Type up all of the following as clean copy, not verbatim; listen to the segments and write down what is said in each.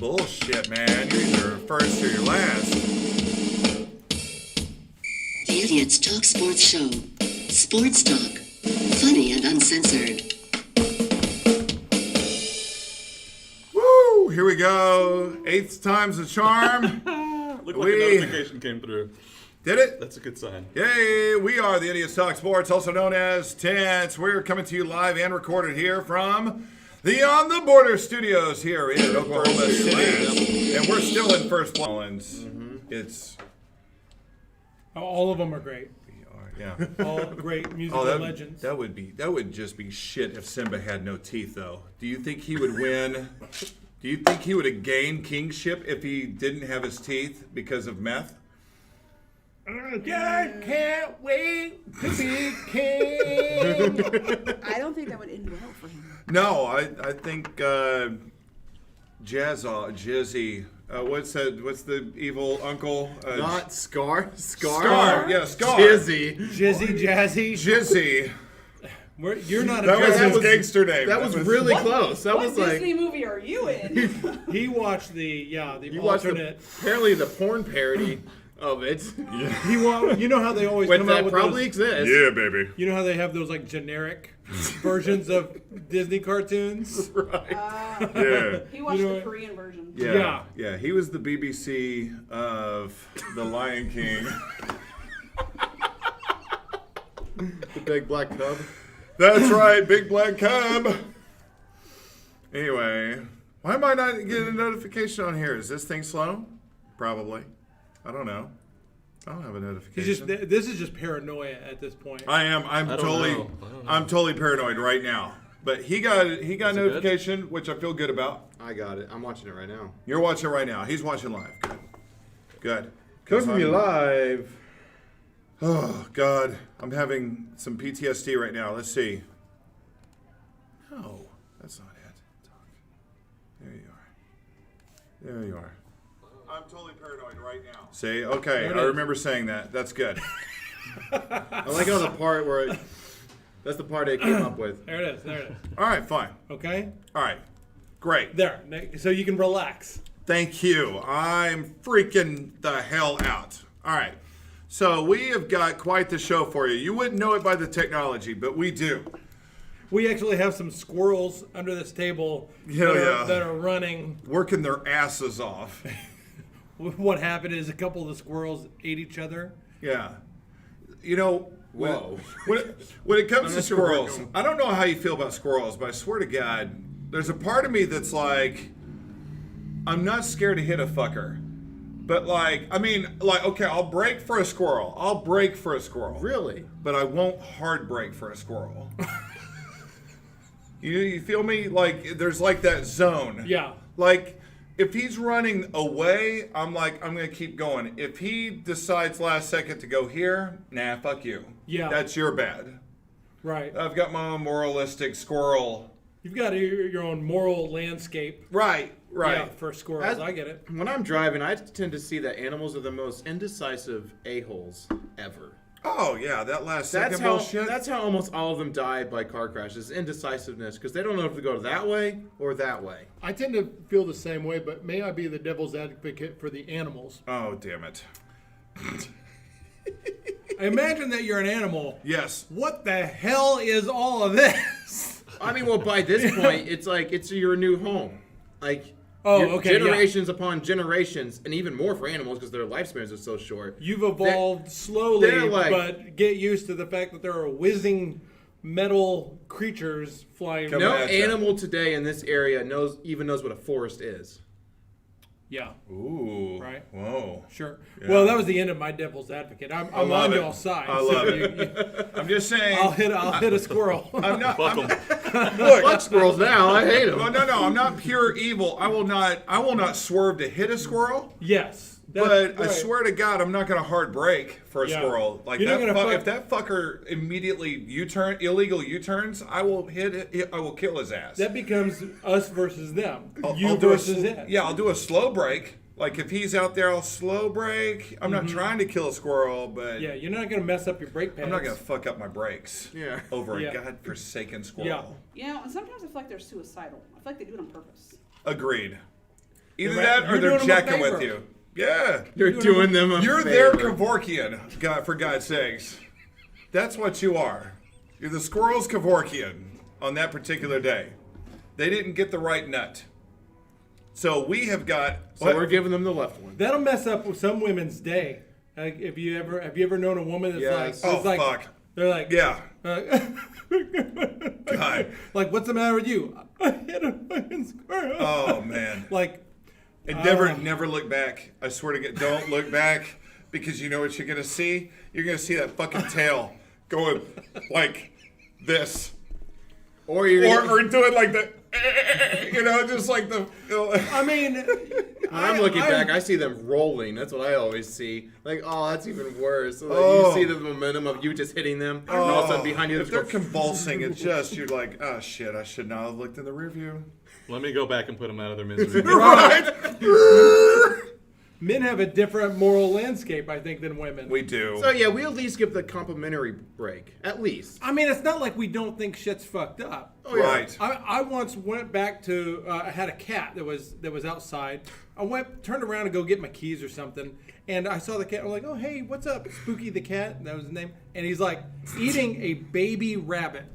Bullshit, man. You're either first or you're last. The Idiots Talk Sports Show. Sports talk. Funny and uncensored. Woo! Here we go. Eighth time's a charm. Looked like a notification came through. Did it? That's a good sign. Yay! We are the Idiots Talk Sports, also known as Tense. We're coming to you live and recorded here from the On the Border Studios here in Oklahoma City. And we're still in first place. It's... All of them are great. Yeah. All great musical legends. That would just be shit if Simba had no teeth, though. Do you think he would win? Do you think he would have gained kingship if he didn't have his teeth because of meth? God can't wait to be king. I don't think that would end well for him. No, I think Jizzy. What's the evil uncle? Not Scar. Scar. Yeah, Scar. Jizzy. Jazzy. Jizzy. You're not a That was Jazzy. his gangster name. That was really close. That What was like Disney movie are you in? He watched the you watched alternate. apparently the porn parody of it. You know how they always When come out that with probably those, exists. Yeah, baby. you know how they have those like generic versions of Disney cartoons? Right. Yeah. He watched You know the what? Korean version. Yeah. Yeah. He was the BBC of The Lion King. The big black cub. That's right, Big Black Cub. Anyway, why am I not getting a notification on here? Is this thing slow? Probably. I don't know. I don't have a notification. This is just paranoia at this point. I'm totally paranoid right now. But he got a notification, which I feel good about. I got it. I'm watching it right now. You're watching right now. He's watching live. Good. Coming from you live. Oh, God. I'm having some PTSD right now. Let's see. No, that's not it. There you are. There you are. I'm totally paranoid right now. See? Okay, I remember saying that. That's good. I like how the part where that's the part they came up with. There it is. All right, fine. Okay? All right. Great. There. So you can relax. Thank you. I'm freaking the hell out. All right. So we have got quite the show for you. You wouldn't know it by the technology, but we do. We actually have some squirrels under this table that are running. Working their asses off. What happened is a couple of the squirrels ate each other. Yeah. You know, Whoa. when it comes to not sure where we're squirrels, going. I don't know how you feel about squirrels, but I swear to God, there's a part of me that's like, I'm not scared to hit a fucker. But okay, I'll break for a squirrel. Really? But I won't hard break for a squirrel. You feel me? Like, there's like that zone. Yeah. Like, if he's running away, I'm going to keep going. If he decides last second to go here, nah, fuck you. Yeah. That's your bad. Right. I've got my own moralistic squirrel. You've got your own moral landscape. Right. Yeah, for squirrels. I get it. When I'm driving, I tend to see that animals are the most indecisive a-holes ever. Oh, yeah, that last second bullshit. That's how almost all of them die by car crashes. Indecisiveness, because they don't know if to go that way or that way. I tend to feel the same way, but may I be the devil's advocate for the animals? Oh, damn it. I imagine that you're an animal. Yes. What the hell is all of this? I mean, well, by this point, it's like it's your new home. Like, generations upon generations, and even more for animals because their lifespans are so short. You've evolved slowly, like- but get used to the fact that there are whizzing metal creatures flying. Come No at ya. animal today in this area knows what a forest is. Yeah, Ooh. Right. Whoa. sure. Yeah. Well, that was the end of my devil's advocate. I'm love on it. y'all's side. I love it. I'm just saying. I'll hit a squirrel. I'm not. Fuck I'm, 'em. look. Fuck squirrels now. I hate them. Well, no. I'm not pure evil. I will not swerve to hit a squirrel. Yes. But I right. swear to God, I'm not going to hard brake for a Yeah. squirrel. Like You're not that. gonna If that fucker immediately illegal U-turns, I will I will kill his ass. That becomes us versus them. I'll You do versus it. Yeah, I'll do a slow brake. Like if he's out there, I'll slow brake. I'm not trying to kill a squirrel, but Yeah, you're not going to mess up your brake pads. I'm not going to fuck up my brakes. Yeah. Over Yeah. a godforsaken squirrel. Yeah. You know, and sometimes I feel like they're suicidal. I feel like they do it on purpose. Agreed. Either You're that right. or You're they're doing them a checking with favor. you. Yeah. You're doing them a You're their favor. Kevorkian, God, for God's sakes. That's what you are. You're the squirrel's Kevorkian on that particular day. They didn't get the right nut. So we have got... So we're giving them the left one. That'll mess up with some women's day. Like, have you ever known a woman that's Yes. like, Oh, fuck. They're like, Yeah. like, God. like, what's the matter with you? I hit a fucking squirrel. Oh, man. Like, And never look back. I swear to God, don't look back, because you know what you're gonna see? You're gonna see that fucking tail going like this, Or you're gonna, or doing like the, just like the. I mean, when I'm looking back, I see them rolling. That's what I always see. Like, oh, that's even worse. So, like, you see the momentum of you just hitting them, and all of a sudden behind you, If they're convulsing, it's just you're like, oh shit, I should not have looked in the rear view. Let me go back and put them out of their misery. Right. men have a different moral landscape, I think, than women. We do. So yeah, we at least give the complimentary break. At least. I mean, it's not like we don't think shit's fucked up. Oh, yeah. Right. I once went back to I had a cat that was outside. I turned around to go get my keys or something, and I saw the cat. I'm like, oh hey, what's up, Spooky the cat? That was his name. And he's like eating a baby rabbit.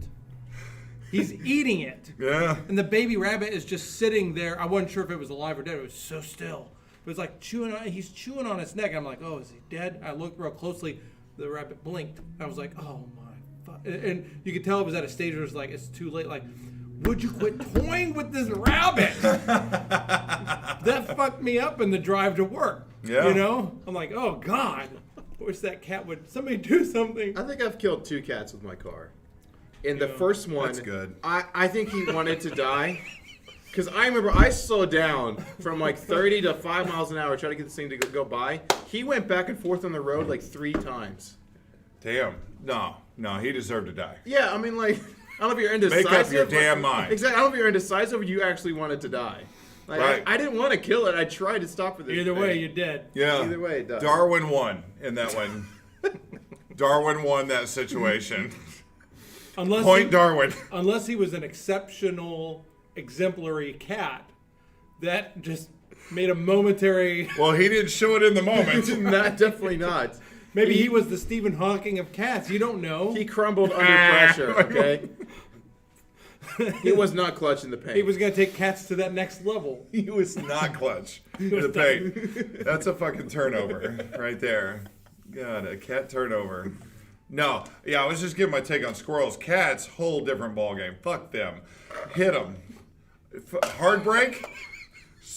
He's eating it. Yeah. And the baby rabbit is just sitting there. I wasn't sure if it was alive or dead. It was so still. It was like he's chewing on its neck. I'm like, oh, is he dead? I looked real closely. The rabbit blinked. I was like, oh my fuck. And you could tell it was at a stage where it was like, it's too late. Like, would you quit toying with this rabbit? That fucked me up in the drive to work. Yeah. You know? I'm like, oh God. I wish that cat would, somebody do something. I think I've killed 2 cats with my car. In the first one, That's good. I think he wanted to die. Because I remember I slowed down from like 30 to 5 miles an hour trying to get this thing to go by. He went back and forth on the road like 3 times. Damn. No, he deserved to die. Yeah, I mean, like, I don't know if you're indecisive. Make up your damn mind. Exactly. I don't know if you're indecisive or you actually wanted to die. Like, Right. I didn't want to kill it. I tried to stop it. Either way, you're dead. Yeah. Either way, it does. Darwin won in that one. Darwin won that situation. Point Darwin. Unless he was an exceptional, exemplary cat that just made a momentary. Well, he didn't show it in the moment. Not, definitely not. Maybe he was the Stephen Hawking of cats. You don't know. He crumbled under pressure, okay? He was not clutching the paint. He was going to take cats to that next level. He was not clutch. The paint. That's a fucking turnover right there. God, a cat turnover. No, yeah, I was just giving my take on squirrels. Cats, whole different ballgame. Fuck them. Hit them. Hard break?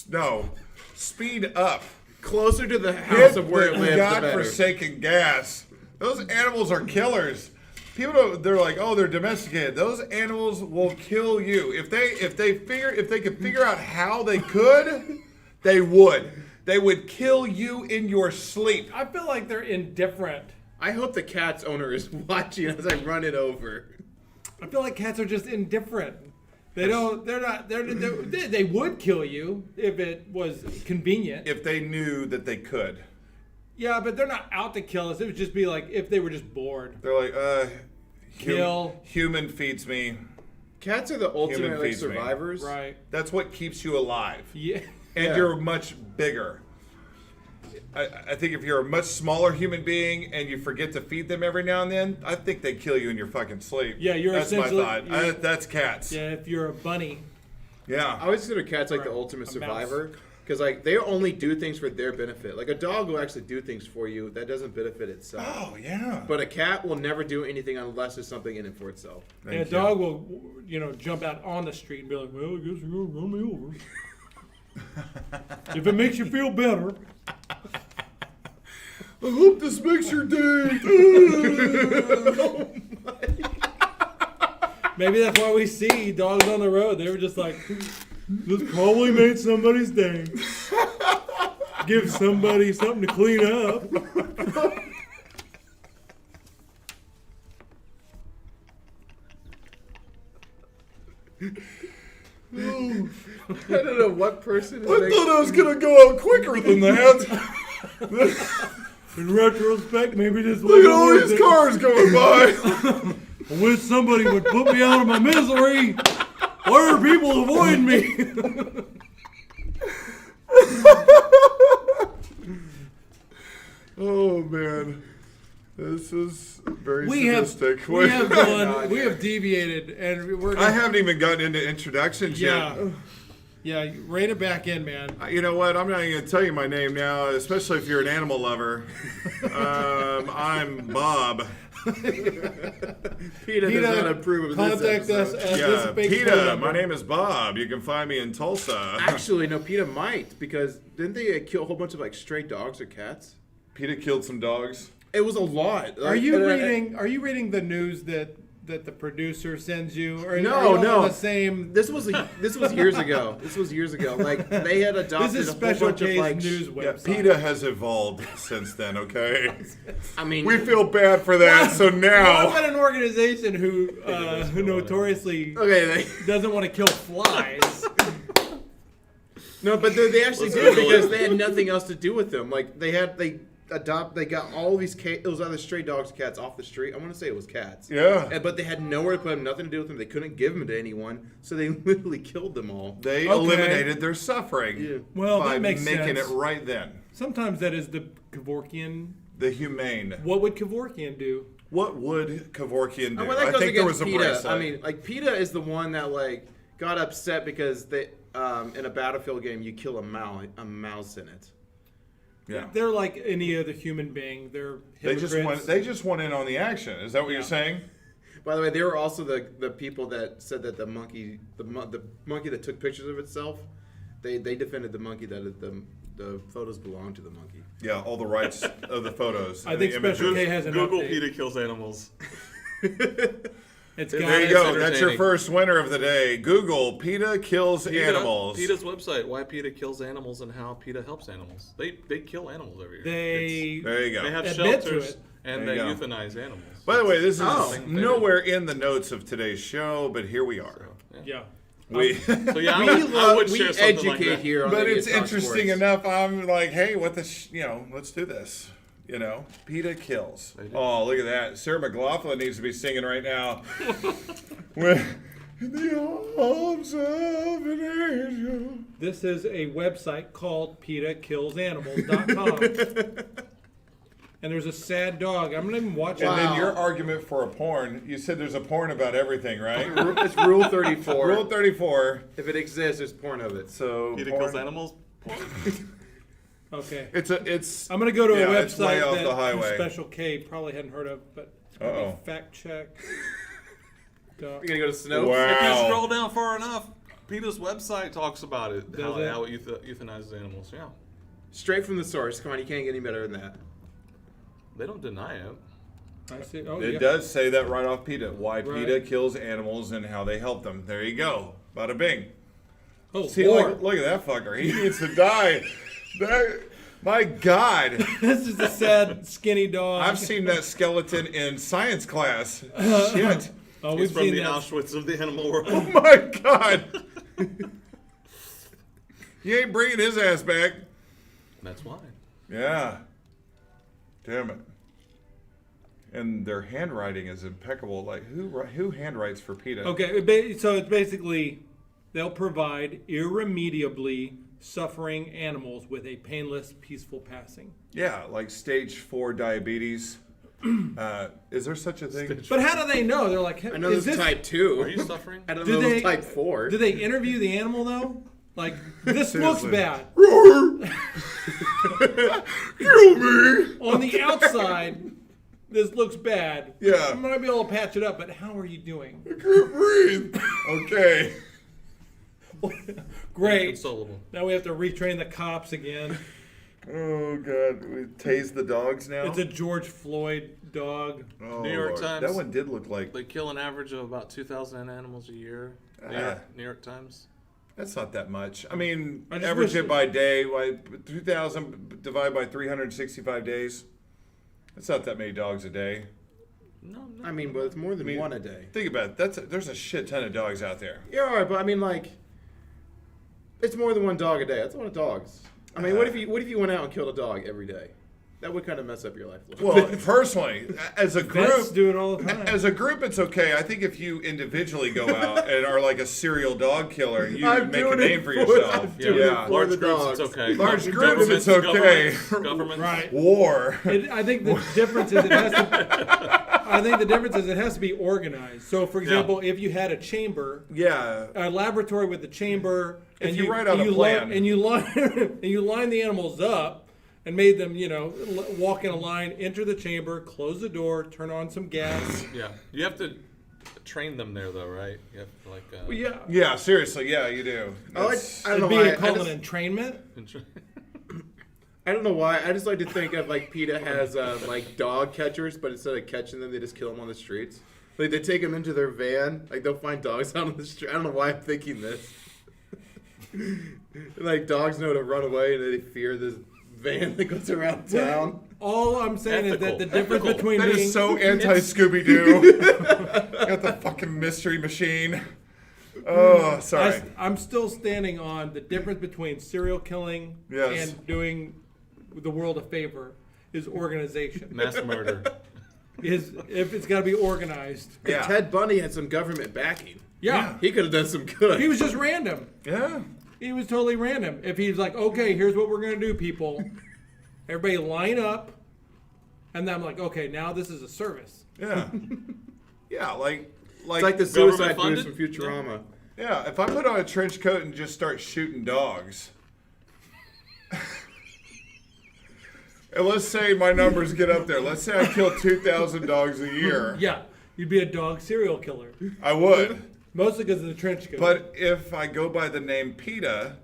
No. Speed up. Closer to the house of where it the lives, the better. godforsaken gas. Those animals are killers. People don't, they're like, oh, they're domesticated. Those animals will kill you. If they could figure out how they could, they would. They would kill you in your sleep. I feel like they're indifferent. I hope the cat's owner is watching as I run it over. I feel like cats are just indifferent. They don't. They're not. They would kill you if it was convenient. If they knew that they could. Yeah, but they're not out to kill us. It would just be like if they were just bored. They're like, Kill. Human feeds me. Cats are the ultimate Human like, feeds me. survivors. Right. That's what keeps you alive. Yeah. And Yeah. you're much bigger. I think if you're a much smaller human being and you forget to feed them every now and then, I think they kill you in your fucking sleep. Yeah, you're That's my essentially- thought. That's cats. Yeah. If you're a bunny. Yeah. I always consider cats like Or the ultimate a mouse. survivor because like they only do things for their benefit. Like a dog will actually do things for you that doesn't benefit itself. Oh, yeah. But a cat will never do anything unless there's something in it for itself. And a Thank you. dog will, jump out on the street and be like, well, I guess you're going to run me over. If it makes you feel better. I hope this makes your day. Maybe that's why we see dogs on the road. They were just like, this probably made somebody's day. Give somebody something to clean up. I don't know what person is I making... thought I was going to go out quicker than that. In retrospect, maybe this Look at all wasn't worth these it. cars going by. I wish somebody would put me out of my misery. Why are people avoiding me? Oh man, this is very We have sadistic. we have gone God, we yeah. have deviated, and we're I haven't even gotten into introductions yeah yet. yeah. Rein it back in, man. You know what? I'm not even going to tell you my name now, especially if you're an animal lover. I'm Bob. PETA does not approve of this contact us episode. at this Yeah, fake phone PETA. number. My name is Bob. You can find me in Tulsa. Actually, no, PETA might, because didn't they kill a whole bunch of like stray dogs or cats? PETA killed some dogs. It was a lot. Are you reading? Are you reading the news that the producer sends you? Or No, are you no. on the same. This was years ago. This was years ago. Like they had adopted This is a whole special bunch of case like news Yeah, website. PETA has evolved since then, okay? I mean, We feel bad for that, so What now... about an organization who notoriously okay. doesn't want to kill flies? No, but they actually did because they had nothing else to do with them. Like they got all these those other stray dogs, cats off the street. I want to say it was cats. Yeah. But they had nowhere to put them, nothing to do with them. They couldn't give them to anyone, so they literally killed them all. They Okay. eliminated their suffering Yeah. Well, by that makes making sense. it right then. Sometimes that is the Kevorkian. The humane. What would Kevorkian do? What would Kevorkian do? Well, that I goes think there was against a PETA. bracelet. I mean, like PETA is the one that like got upset because they in a Battlefield game you kill a mouse in it. yeah. They're like any other human being. They're hypocrites. They just went in on the action. Is that what you're saying? By the way, they were also the people that said that the monkey that took pictures of itself, they defended the monkey that the photos belonged to the monkey. Yeah, all the rights of the photos. I and think the Special images. K has an Google update. PETA kills animals. It's There got you it. go. That's your entertaining. first winner of the day. Google PETA kills animals. PETA's website, why PETA kills animals and how PETA helps animals. They kill animals every year. They There you go. They have admit to shelters it. and There they you go. euthanize animals. By the way, this is Oh. nowhere in the notes of today's show, but here we are. yeah. We, So yeah, I would we share something educate like that. here on but Idiot it's Talk interesting Sports. enough. I'm like, hey, what the, let's do this. PETA kills. They do. Oh, look at that. Sarah McLaughlin needs to be singing right now. When in the arms of an angel. This is a website called PETAKillsAnimals.com. And there's a sad dog. I'm not even watching. And Wow. then your argument for a porn, you said there's a porn about everything, right? It's Rule 34. Rule 34. If it exists, there's porn of it. So PETA porn- kills animals. Okay. It's I'm gonna go to a Yeah, it's way website off that the highway. Special K probably hadn't heard of, but Uh-oh. fact check. You're gonna go to Snopes? Wow. If you scroll down far enough, PETA's website talks about it. Does How, it? how it euthanizes animals. Yeah. Straight from the source. Come on, you can't get any better than that. They don't deny it. I see. Oh, It yeah. does say that right off PETA. Why Right. PETA kills animals and how they help them. There you go. Bada bing. Oh, See, Lord. look at that fucker. He needs to die. My God. This is a sad, skinny dog. I've seen that skeleton in science class. Shit. Oh, He's we've from seen the that. Auschwitz of the animal world. Oh my God. You ain't bringing his ass back. That's why. Yeah. Damn it. And their handwriting is impeccable. Like, who handwrites for PETA? Okay, so it's basically they'll provide irremediably suffering animals with a painless, peaceful passing. Yeah, like stage 4 diabetes. Is there such a thing? But how do they know? They're like, I know is this this type 2. Are you suffering? I don't Do know they- this type 4. Do they interview the animal though? Like, this looks Seriously. bad. Kill me! On the outside, this looks bad. Yeah. I'm gonna be able to patch it up, but how are you doing? I can't breathe. Okay. Great. Inconsolable. Now we have to retrain the cops again. Oh God, we tase the dogs now. It's a George Floyd dog. Oh, New York Lord. Times. That one did look like. They kill an average of about 2,000 animals a year. New York Times. That's not that much. I mean, I just average wish- it by day. Like 2,000 divided by 365 days. That's not that many dogs a day. No. I mean, but it's more than one a day. Think about it. There's a shit ton of dogs out there. Yeah, all right, but I mean, like, it's more than one dog a day. That's a lot of dogs. I mean, what if you went out and killed a dog every day? That would kind of mess up your life a little Well, bit. personally, as a Vets group, do it all the time. as a group, it's okay. I think if you individually go out and are like a serial dog killer, you I'm make a doing it name for for- yourself. I'm doing it Yeah. for Large the groups, dogs. it's okay. Large groups, Governments- it's okay. Governments, Right. War. I think the difference is it has to. I think the difference is it has to be organized. So, for example, if you had a chamber, Yeah. a laboratory with the chamber, If and you write out and a plan. and you line and you line the animals up and made them, walk in a line, enter the chamber, close the door, turn on some gas. Yeah, you have to train them there, though, right? You have to, like. Well, yeah. Yeah, seriously, yeah, you do. I don't It'd know be why. called an entrainment. I don't know why. I just like to think of like PETA has like dog catchers, but instead of catching them, they just kill them on the streets. Like they take them into their van. Like they'll find dogs out on the street. I don't know why I'm thinking this. Like dogs know to run away and they fear this van that goes around town. All I'm saying is that the Ethical. difference between That being is so anti-Scooby Doo. Got the fucking mystery machine. Oh, sorry. I'm still standing on the difference between serial killing Yes. and doing the world a favor is organization. Mass murder. Is if it's got to be organized. Yeah. Ted Bundy had some government backing. Yeah. He could have done some good. He was just random. Yeah. He was totally random. If he's like, okay, here's what we're gonna do, people. Everybody line up, and then I'm like, okay, now this is a service. Yeah. Yeah, like It's like the suicide Government dudes from funded? Futurama. yeah, if I put on a trench coat and just start shooting dogs. And let's say my numbers get up there. Let's say I kill 2,000 dogs a year. Yeah, you'd be a dog serial killer, I would. mostly because of the trench coat. But if I go by the name PETA,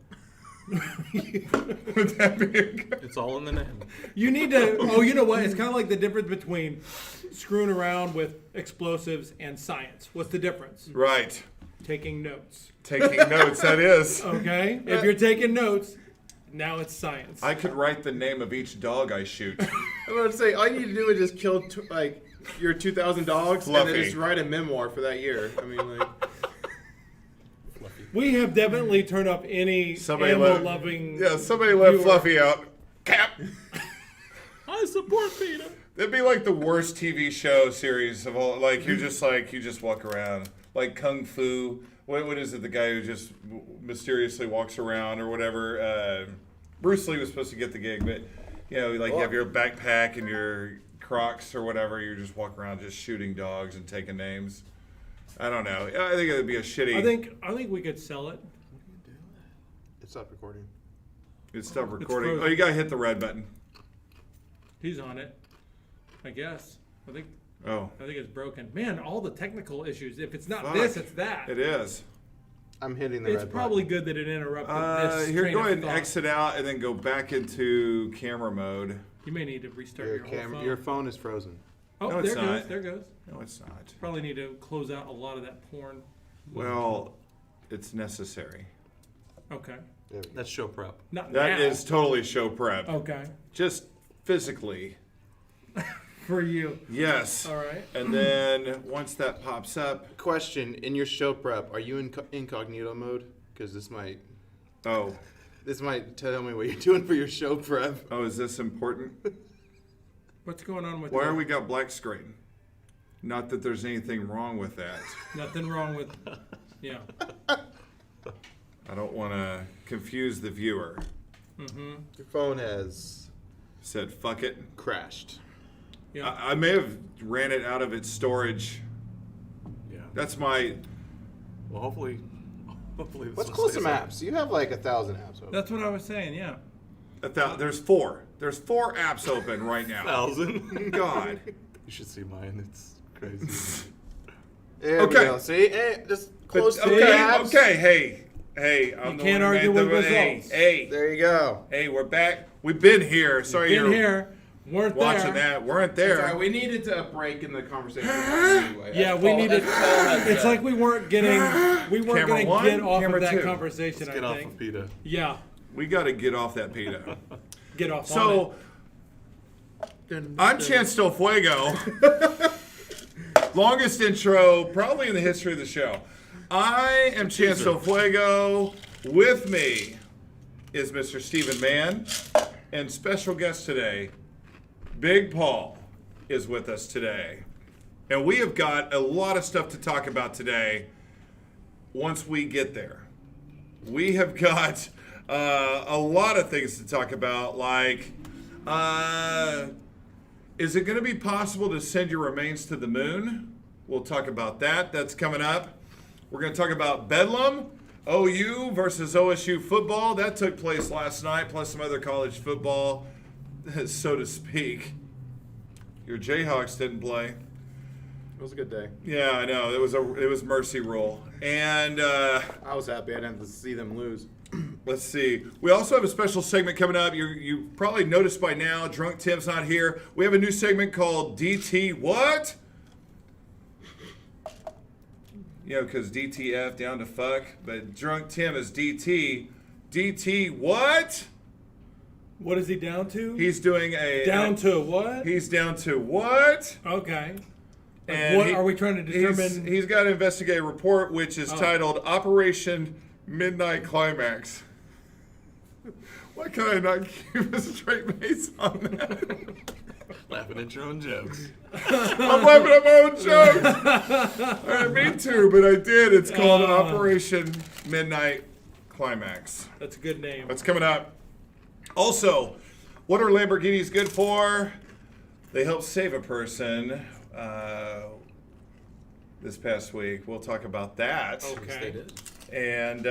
would that be a good? It's all in the name. you need to. Oh, you know what? It's kind of like the difference between screwing around with explosives and science. What's the difference? Right. Taking notes. Taking notes, that is. Okay, if you're taking notes, now it's science. I could write the name of each dog I shoot. I'm about to say, all you need to do is just kill like your 2,000 dogs and Fluffy. then just write a memoir for that year. I mean, like, We have definitely turned up any Somebody let- animal-loving. Yeah, somebody let viewer. Fluffy out. Cap! I support PETA. That'd be like the worst TV show series of all. Like, you just walk around. Like Kung Fu. What is it? The guy who just mysteriously walks around or whatever. Bruce Lee was supposed to get the gig, but, you have your backpack and your Crocs or whatever. You just walk around just shooting dogs and taking names. I don't know. I think it would be a shitty. I think we could sell it. it stopped recording. It's stop recording. frozen. Oh, you gotta hit the red button. He's on it. I guess. I think Oh, it's broken. Man, all the technical issues. If it's not fuck. this, it's that. It is. I'm hitting the It's red probably good that it interrupted this. Here, train go of ahead and thought. exit out and then go back into camera mode. You may need to restart Your, your, whole phone. your phone is frozen. Oh, No, it's there goes. not. There goes. No, it's not. Probably need to close out a lot of that porn. Well, it's necessary. Okay. That's show prep. Not That now. is totally show prep. Okay. Just physically. For you. Yes. All right. And then once that pops up, Question: in your show prep, are you in incognito mode? Because this might oh, tell me what you're doing for your show prep. is this important? What's going on with Why that? are we got black screen? Not that there's anything wrong with that. Nothing wrong with. Yeah. I don't want to confuse the viewer. Your phone has Said fuck it. crashed. Yeah. I may have ran it out of its storage. Yeah. That's my. Well, hopefully this Let's will close stay some so. apps. You have like 1,000 apps open. That's what I was saying. Yeah. There's four. There's four apps open right now. 1,000. God. You should see mine. It's crazy. There Okay. we go. See? Just close But, the apps. okay. Hey, I'm You the can't one who argue made with the- results. Hey, There you go. we're back. We've been here. Sorry Been you're here. Weren't watching there. that. Weren't there. Sorry, we needed a break in the conversation. Anyway. Yeah, we needed. It's like we weren't getting. We weren't Camera going to one, get off camera of that two. conversation. Get I off think. of PETA. Yeah. We got to get off that PETA. Get off. on So, I'm Chance Del Fuego. Longest intro probably in the history of the show. I am Chance Del Fuego. With me is Mr. Stephen Mann. And special guest today, Big Paul is with us today. And we have got a lot of stuff to talk about today once we get there. We have got a lot of things to talk about, like, is it going to be possible to send your remains to the moon? We'll talk about that. That's coming up. We're going to talk about Bedlam, OU versus OSU football. That took place last night, plus some other college football, so to speak. Your Jayhawks didn't play. It was a good day. Yeah, I know. It was mercy rule. And I was happy I didn't have to see them lose. let's see. We also have a special segment coming up. You probably noticed by now, Drunk Tim's not here. We have a new segment called DT What? You know, because DTF, down to fuck. But Drunk Tim is DT. DT what? What is he down to? He's doing a... down to what? He's down to what? Okay. Like, And what are we trying to determine? He's got an investigative report which is titled Operation Midnight Climax. Why can I not keep a straight face on that? Laughing at your own jokes. I'm laughing at my own jokes. I didn't mean to, but I did. It's called Operation Midnight Climax. That's a good name. That's coming up. Also, what are Lamborghinis good for? They help save a person. This past week, we'll talk about that. Yes, they did. And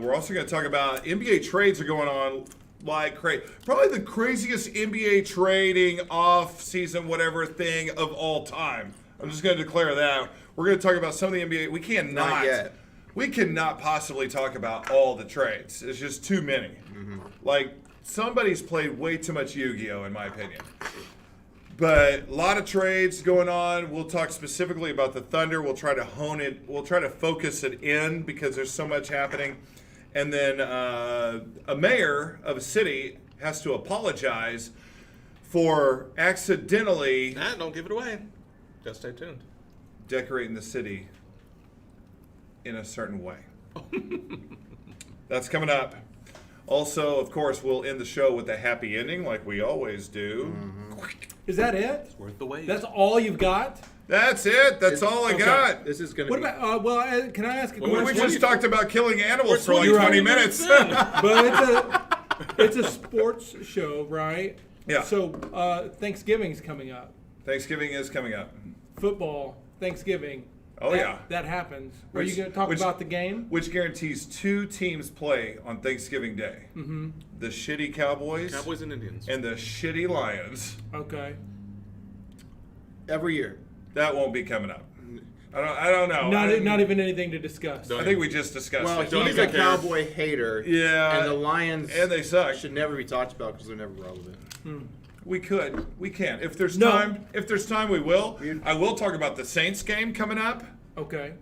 we're also going to talk about NBA trades are going on like crazy. Probably the craziest NBA trading off-season whatever thing of all time. I'm just going to declare that. We're going to talk about some of the NBA. We cannot. Not yet. We cannot possibly talk about all the trades. It's just too many. Like, somebody's played way too much Yu-Gi-Oh! In my opinion. But a lot of trades going on. We'll talk specifically about the Thunder. We'll try to hone it. We'll try to focus it in because there's so much happening. And then a mayor of a city has to apologize for accidentally Don't give it away. Just stay tuned. decorating the city in a certain way. That's coming up. Also, of course, we'll end the show with a happy ending like we always do. Is that it? Worth the wait. That's all you've got? That's it. That's all I got. This is going to What be... about? Can I ask a Well, We question? just talked about killing animals for We're like 20 minutes. But it's a sports show, right? Yeah. So Thanksgiving's coming up. Thanksgiving is coming up. Football, Thanksgiving. Oh, yeah. That happens. Are Which- you going to talk which- about the game? Which guarantees two teams play on Thanksgiving Day. Mm-hmm. The shitty Cowboys, Cowboys and Indians. and the shitty Lions. Okay. Every year. That won't be coming up. I don't know. Not even anything to discuss. Don't I think we just discussed Well, it. Don't he's a even care. Cowboy hater. Yeah. And the Lions And they suck. should never be talked about because they're never relevant. We could. We can. If there's No. time, we will. I will talk about the Saints game coming up Okay.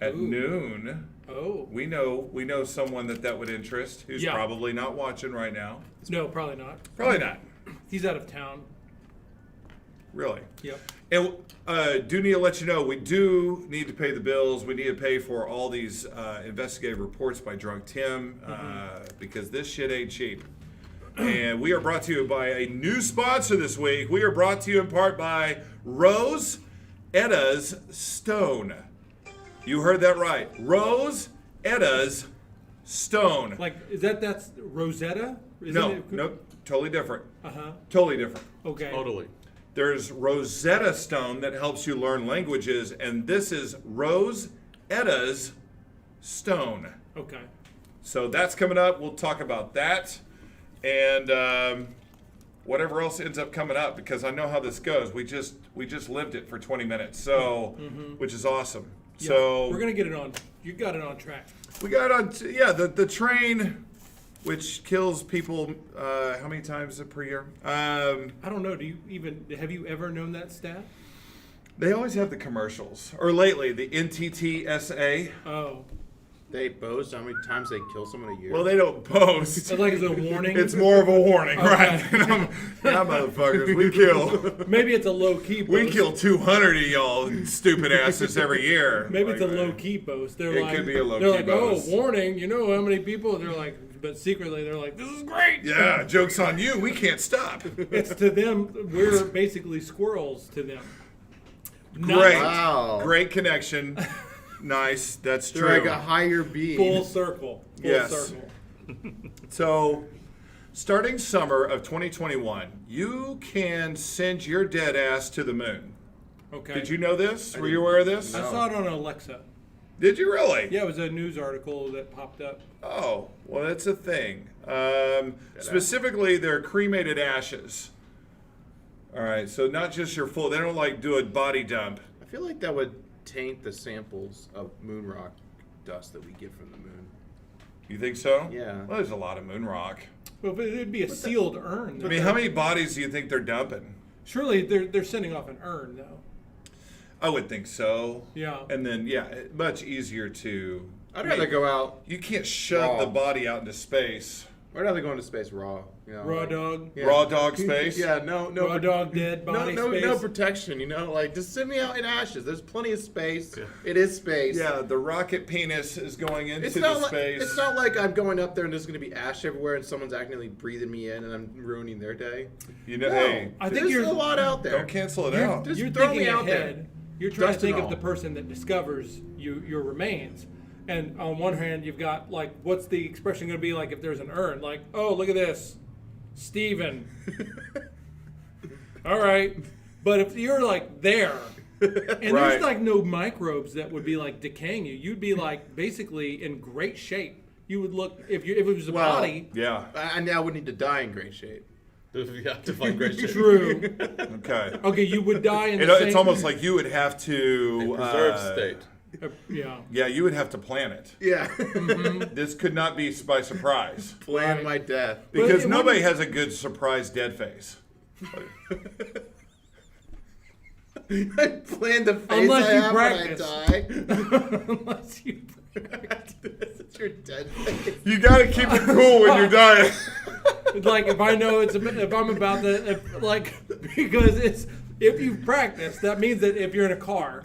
at Ooh. noon. Oh. We know someone that would interest who's Yeah. probably not watching right now. No, probably not. Probably not. He's out of town. Really. Yep. And do need to let you know, we do need to pay the bills. We need to pay for all these investigative reports by Drunk Tim because this shit ain't cheap. And we are brought to you by a new sponsor this week. We are brought to you in part by Rose Edda's Stone. You heard that right. Rose Edda's Stone. Like, that's Rosetta? No, nope, totally different. Uh-huh. Totally different. Okay. Totally. There's Rosetta Stone that helps you learn languages, and this is Rose Edda's Stone. Okay. So that's coming up. We'll talk about that. And whatever else ends up coming up, because I know how this goes. We just lived it for 20 minutes, so which is awesome. Yeah, So we're gonna get it on. You got it on track. we got on, the train, which kills people how many times per year? I don't know. Have you ever known that stat? They always have the commercials, or lately the NTTSA. Oh, They boast how many times they kill someone a year. Well, they don't boast. it's like it's a warning. It's more of a warning, Okay. right? Yeah, motherfuckers, we kill. Maybe it's a low key. We kill 200 of y'all stupid asses every year. Maybe it's a Like, low key boast. They're It like, could be a low-key They're like, boast. oh, warning! You know how many people? They're like, but secretly they're like, "This is great." Yeah, joke's on you. We can't stop. It's to them. We're basically squirrels to them. Great. Wow. Great connection. Nice. That's They're true. like a higher being. Full circle. Full Yes. circle. So, starting summer of 2021, you can send your dead ass to the moon. Okay. Did you know this? Were you aware of this? I saw it on Alexa. Did you really? Yeah, it was a news article that popped up. Oh, well, that's a thing. Specifically, they're cremated ashes. All right, so not just your full. They don't like do a body dump. I feel like that would taint the samples of moon rock dust that we get from the moon. You think so? Yeah. Well, there's a lot of moon rock. Well, but it'd be a sealed urn. I mean, how many bodies do you think they're dumping? Surely they're sending off an urn, though. I would think so. Yeah. And then, yeah, much easier to. I'd rather go out. You can't shove Raw. the body out into space. I'd rather go into space raw. You know, Raw like- dog. Yeah. Raw dog space? Yeah, no Raw dog dead No, body no, space. no protection. You know, like just send me out in ashes. There's plenty of space. Yeah. It is space. Yeah, the rocket penis is going into It's the not like space. it's not like I'm going up there and there's going to be ash everywhere and someone's accidentally breathing me in and I'm ruining their day. You know, No, hey, I think there's you're- a lot out there. don't cancel it out. Just You're throw me thinking out there. ahead. You're trying Dust to think and of the all. person that discovers your remains. And on one hand, you've got, like, what's the expression going to be like if there's an urn? Like, oh, look at this. Steven. All right. But if you're, like, there, and Right. there's, like, no microbes that would be, like, decaying you, you'd be, like, basically in great shape. You would look, if it was a Well, body. Yeah. I now would need to die in great shape. You have to find great shit. True. Okay. Okay, you would die in the same... It's almost like you would have to. Preserved state. Yeah. Yeah, you would have to plan it. Yeah. This could not be by surprise. Plan my death. Because it nobody wouldn't- has a good surprise dead face. I plan the face Unless I you have practice. when I die. Unless you... It's your dead face. You got to keep it cool when you're dying. Like if I know if I'm about to because it's if you've practiced, that means that if you're in a car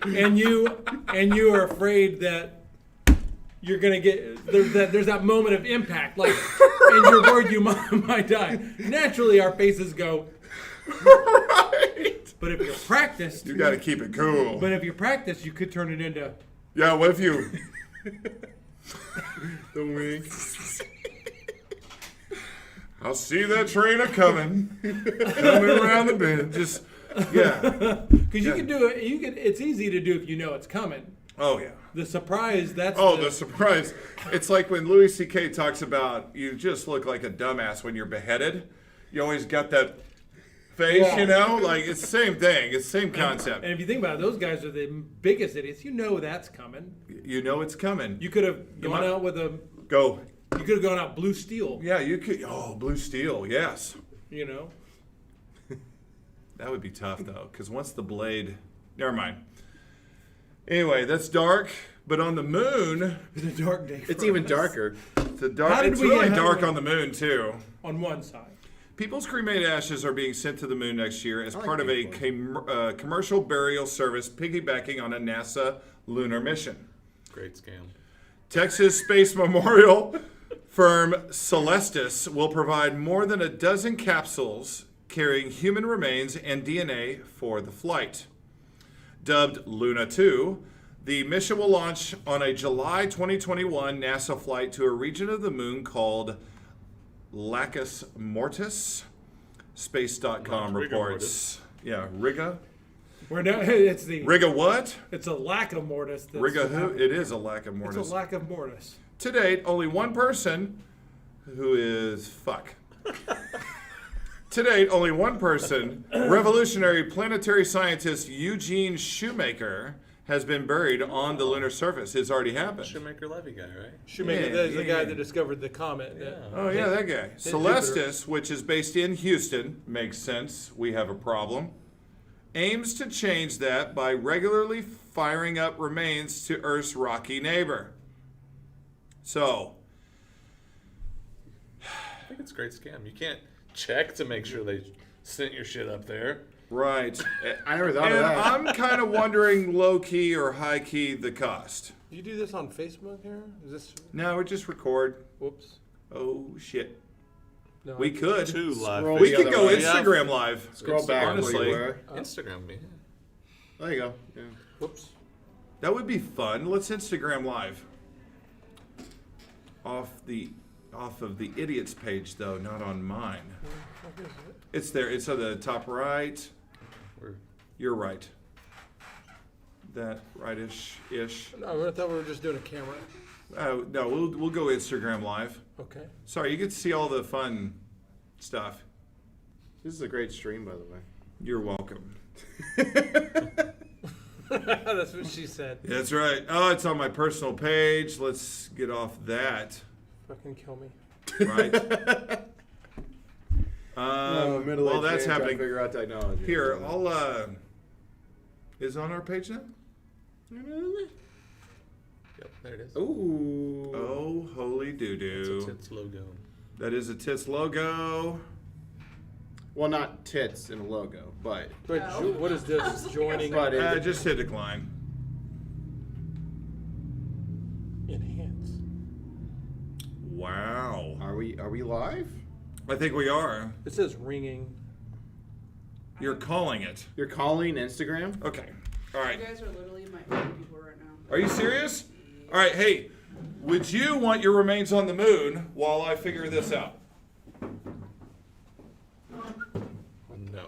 and you are afraid that you're gonna get there's that moment of impact, like, and you're worried you might die. Naturally, our faces go. Right. But if you're practiced, You got to keep it cool. but if you're practiced, you could turn it into. Yeah, what if you. The wing. I'll see that train a coming. Coming around the bend. Just, yeah. Because you can do it. You can. It's easy to do if you know it's coming. Oh, yeah. The surprise. That's Oh, the surprise. It's like when Louis C.K. talks about you just look like a dumbass when you're beheaded. You always got that face, Yeah. you know? Like, it's the same thing. It's the same concept. And if you think about it, those guys are the biggest idiots. You know that's coming. You know it's coming. You could have gone might- out with a. Go. You could have gone out blue steel. Yeah, you could. Oh, blue steel. Yes. You know. That would be tough, though, because once the blade. Never mind. Anyway, that's dark. But on the moon, It's a dark day. It's for even us. darker. How did it's we really get- dark on the moon, too. On one side. People's cremated ashes are being sent to the moon next year as like part of a Bigfoot. commercial burial service piggybacking on a NASA lunar mission. Great scam. Texas Space Memorial firm Celestis will provide more than a dozen capsules carrying human remains and DNA for the flight. Dubbed Luna 2, the mission will launch on a July 2021 NASA flight to a region of the moon called Lacus Mortis. Space.com Not Rigor reports. Yeah, Riga. We're now. It's the. Riga what? It's a lack of mortis. That's Riga who? It is a lack of It's mortis. a lack of mortis. To date, only one person who is fuck. To date, only one person, revolutionary planetary scientist Eugene Shoemaker, has been buried on the lunar surface. It's already happened. Shoemaker Levy guy, right? Shoemaker, Yeah, the yeah, guy yeah. that discovered the comet. Oh yeah, that guy. Jupiter. Celestis, which is based in Houston, makes sense. We have a problem. Aims to change that by regularly firing up remains to Earth's rocky neighbor. So, I think it's a great scam. You can't check to make sure they sent your shit up there. right. I never thought And of that. I'm kind of wondering low key or high key the cost. Do you do this on Facebook here? Is this? No, we just record. Whoops. Oh shit. No. We could. Two live. Scroll We the could other go way. Instagram live. Scroll back honestly. where you were. Instagram me. There you go. Yeah. Whoops. That would be fun. Let's Instagram live. Off of the idiots page though, not on mine. It's there. It's on the top right. Where- You're right. That rightish ish. No, I thought we were just doing a camera. No, we'll go Instagram live. Okay. Sorry, you get to see all the fun stuff. This is a great stream, by the way. You're welcome. That's what she said. That's right. Oh, it's on my personal page. Let's get off that. Fucking kill me. Right. Well, that's happening. Figure out technology. Here, I'll. Is it on our page now? Yep, there it is. Ooh. Oh, holy It's doo-doo. a tits logo. That is a tits logo. Well, not tits in a logo, but Wait, what is this? Joining but Just hit decline. enhance. Wow. are we live? I think we are. It says ringing. You're calling it. You're calling Instagram? Okay. All right. You guys are literally my only people right now. Are you serious? All right. Hey, would you want your remains on the moon while I figure this out? No.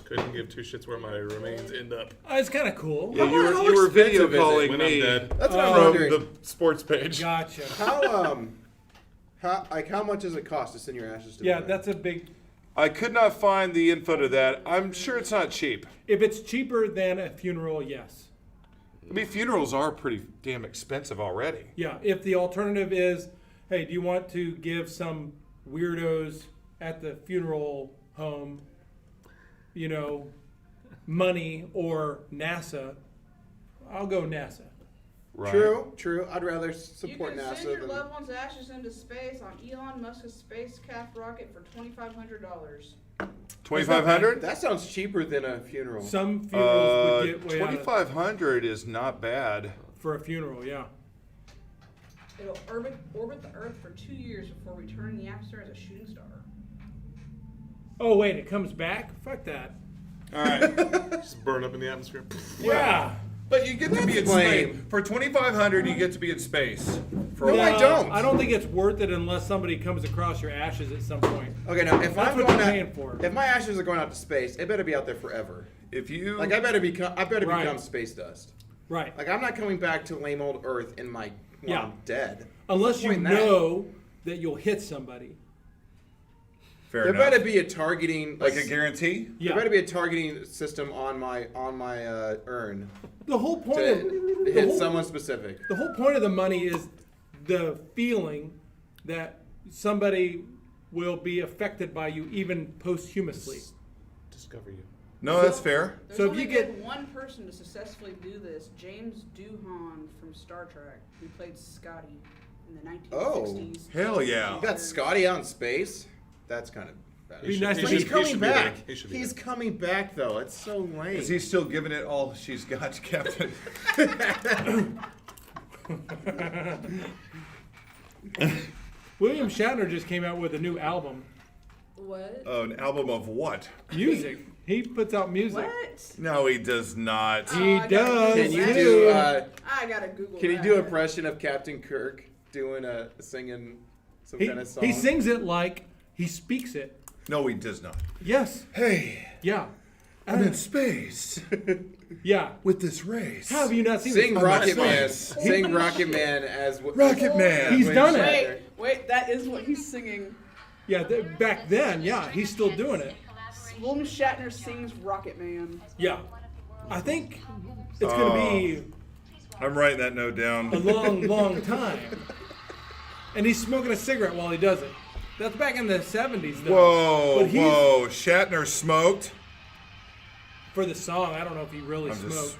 Couldn't give two shits where my remains end up. It's kind of cool. Yeah, you were video expensive is it calling when I'm me dead? That's what I'm from wondering. the sports page. Gotcha. How much does it cost to send your ashes to Yeah, the moon? that's a big. I could not find the info to that. I'm sure it's not cheap. If it's cheaper than a funeral, yes. I mean, funerals are pretty damn expensive already. Yeah. If the alternative is, hey, do you want to give some weirdos at the funeral home, money or NASA? I'll go NASA. Right. True. I'd rather You support can NASA send your than. loved one's ashes into space on Elon Musk's spacecraft rocket for $2,500. 2,500. That sounds cheaper than a funeral. Some funerals would get way out of 2,500 is not bad. for a funeral. Yeah. It'll orbit the Earth for 2 years before returning the atmosphere as a shooting star. Oh wait, it comes back. Fuck that. All right. Just burn up in the atmosphere. Yeah. But you get to be in lame. space. For 2,500, you get to be in space. For No, I don't. I don't think it's worth it unless somebody comes across your ashes at some point. Okay, now if That's I'm what going you're out, paying for. if my ashes are going out to space, it better be out there forever. If you Like I better Right. become space dust. Right. Like I'm not coming back to lame old Earth when Yeah. I'm dead. Unless What's the you point in that? know that you'll hit somebody. fair There enough. better be a targeting Like a guarantee. Yeah. There better be a targeting system on my urn The whole point to of hit someone specific. the whole point of the money is the feeling that somebody will be affected by you even posthumously. Discover you. No, that's fair. There's So if only you get- been one person to successfully do this, James Doohan from Star Trek, who played Scotty in the 1960s. Hell yeah. You got Scotty out in space. That's kind of bad. Be nice But to he's be- coming back. He should be He's there. coming back though. It's so lame. Is he still giving it all she's got, Captain? William Shatner just came out with a new album. What? Oh, an album of what? Music. He puts out music. What? No, he does not. He I gotta does. Can you Google do? that. I gotta Google Can you that. do an impression of Captain Kirk singing some He, kind of song? he sings it like he speaks it. No, he does not. Yes. Hey, Yeah. I'm in space Yeah. with this race. How have you not seen Sing this? Rocket Man. space. Sing Rocket Man as Rocket Man. He's done it. Wait, wait, that is what he's singing. Yeah, back then, yeah, he's still doing it. William Shatner sings Rocket Man. Yeah. I think it's going to be I'm writing that note a down. long, long time. And he's smoking a cigarette while he does it. That's back in the 70s, though. Whoa, But he's- whoa. Shatner smoked. For the song, I don't know if he really I'm smoked. just.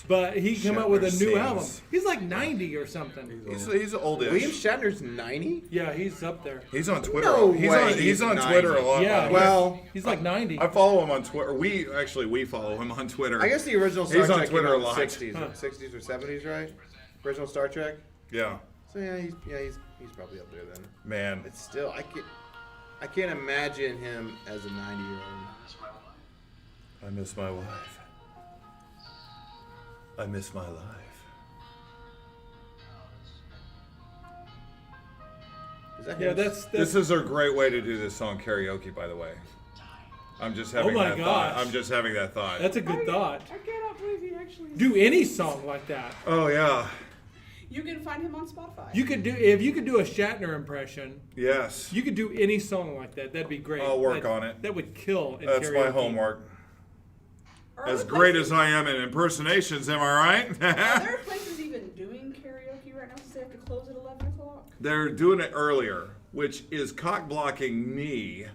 But he came out with a Shatner new sings. album. He's like 90 or something. He's oldish. William Shatner's 90. Yeah, he's up there. He's on Twitter. No he's way on, he's he's on 90. Twitter a lot. Yeah, by the way. Well, he's like 90. I follow him on Twitter. We follow him on Twitter. I guess the original Star He's on Trek Twitter came out a lot. in the 60s, Huh. 60s or 70s, right? Original Star Trek. Yeah, So he's probably up there then. man. It's still I can't imagine him as a 90-year-old. I miss my wife. I miss my life. Is that Yeah, him? that's This is a great way to do this song karaoke, by the way. I'm just having my that thought. gosh. I'm just having that thought. that's a good thought. I cannot believe he actually. Do any song like that. Oh yeah. You can find him on Spotify. You could do if you could do a Shatner impression. Yes. You could do any song like that. That'd be great. I'll work That- on it. That would kill. In That's my karaoke. homework. Are As other great places- as I am in impersonations, am I right? Are there places even doing karaoke right now since they have to close at 11 o'clock? They're doing it earlier, which is cock blocking me.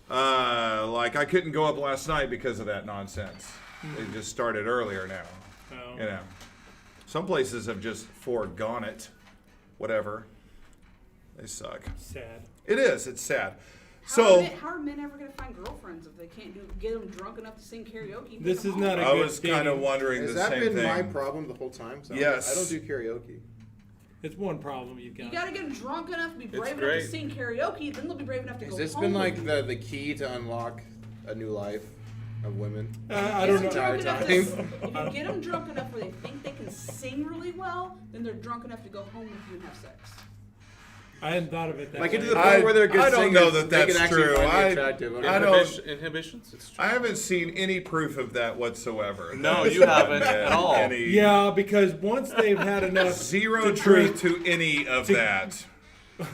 Like I couldn't go up last night because of that nonsense. They just started earlier now. Oh. You know, some places have just foregone it. Whatever. They suck. Sad. It is. It's sad. How So are men ever going to find girlfriends if they can't get them drunk enough to sing karaoke? This Take 'em is not home? a I good was kind of thing. wondering Has the that same been thing. my problem the whole time? So Yes. I don't do karaoke. It's one problem you've You got. got to get them drunk enough to be brave enough great. to sing karaoke. Then they'll be brave enough to Has go this home been with like you. the key to unlock a new life of women? I Get don't 'em know. drunk Entire enough time. if you get them drunk enough where they think they can sing really well, then they're drunk enough to go home with you and have sex. I hadn't thought of it that Like way. get to the point where they're good I don't know singers, that they can that's actually true. find me I- attractive. I don't- Inhibitions? It's true. I haven't seen any proof of that whatsoever. No, That you has haven't been at all. any- Yeah, because once they've had enough Zero to truth drink, to any of that.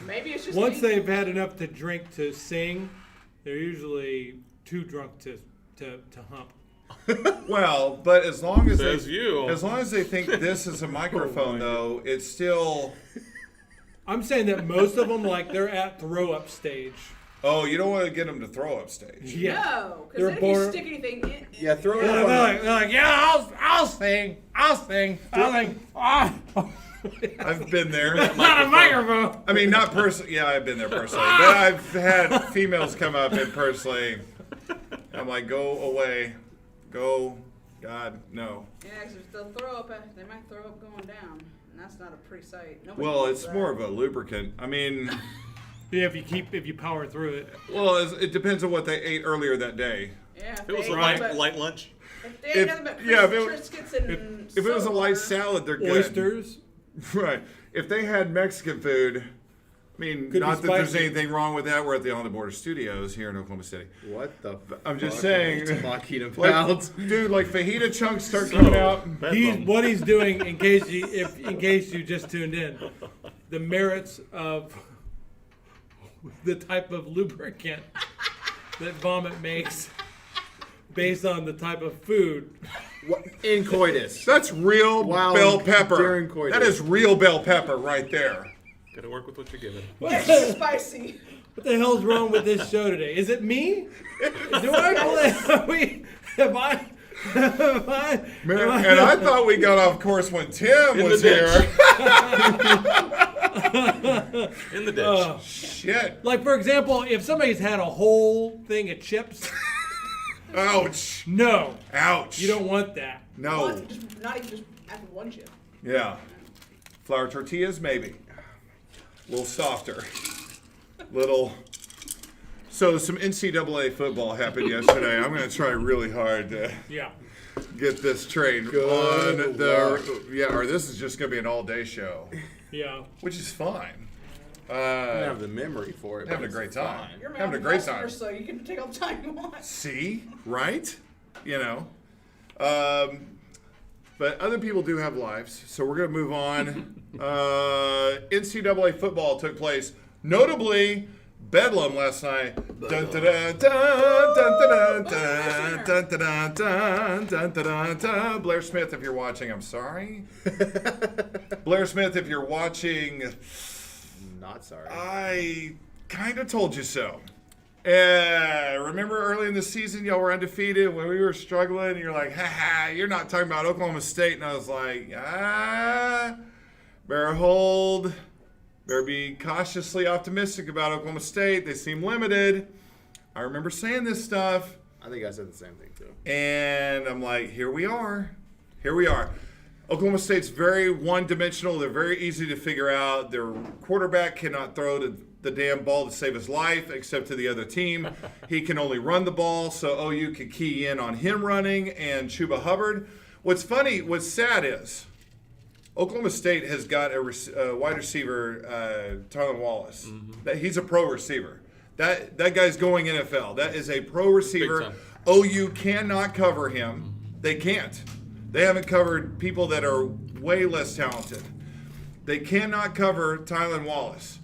Maybe it's just once me. they've had enough to drink to sing, they're usually too drunk to hump. Well, but as long as Says they, you. as long as they think this is a microphone, though, it's still. I'm saying that most of them, like, they're at throw up stage. Oh, you don't want to get them to throw up stage. Yeah. No, They're because then if you bored. stick anything in. Yeah, throw it They're up. like, yeah, I'll sing. I'll sing. Ah. I've been there. Not a microphone. I mean, not personally. Yeah, I've been there personally, but I've had females come up and personally, I'm like, go away, go, God, no. Yeah, 'cause if they'll throw up, they might throw up going down, and that's not a pretty sight. Nobody Well, wants it's that. more of a lubricant. I mean, Yeah, if you power through it. well, it depends on what they ate earlier that day. Yeah, If it was a right. light lunch. If they ain't nothing but Triscuits and If it was a soda light water, salad, they're good. Oysters. Right. If they had Mexican food, I mean, Could be not that there's spicy. anything wrong with that. We're at the On the Border Studios here in Oklahoma City. What the? I'm just fuck saying, are you talking Like, about? dude, like fajita chunks start coming out. What he's doing, in case you just tuned in, the merits of the type of lubricant that vomit makes, based on the type of food. What? In coitus. That's real Wow, bell pepper. during coitus. That is real bell pepper right there. Gotta work with what you're given. extra spicy. What the hell's wrong with this show today? Is it me? Do I play? Have I? Man, and I thought we got off course when Tim In was the here. In the ditch. Shit. Like, for example, if somebody's had a whole thing of chips, Ouch. no, Ouch. you don't want that. No. Well, just, not even just after one chip. Yeah. Flour tortillas, maybe. A little softer. Little. So some NCAA football happened yesterday. I'm going to try really hard to Yeah. get this train Good on the. Yeah, or this is just going to be an all-day show, Yeah. which is fine. I don't have the memory for it. Having but a it's great time. fine. You're a Having a mountain great customer, time. so you can take all the time you want. See, right? You know. But other people do have lives, so we're going to move on. NCAA football took place, notably Bedlam last night. Dun, dun, dun, dun, dun, dun, dun, dun, dun, dun, dun, dun, dun. Blair Smith, if you're watching, I'm sorry. Blair Smith, if you're watching, Not sorry. I kind of told you so. Remember early in the season, y'all were undefeated when we were struggling, and you're like, ha, you're not talking about Oklahoma State. And I was like, better hold. Better be cautiously optimistic about Oklahoma State. They seem limited. I remember saying this stuff. I think I said the same thing too. And I'm like, here we are. Here we are. Oklahoma State's very one-dimensional. They're very easy to figure out. Their quarterback cannot throw the damn ball to save his life, except to the other team. He can only run the ball, so OU can key in on him running and Chuba Hubbard. What's sad is Oklahoma State has got a wide receiver, Tylan Wallace. He's a pro receiver. That guy's going NFL. That is a pro receiver. OU cannot cover him. They can't. They haven't covered people that are way less talented. They cannot cover Tylan Wallace.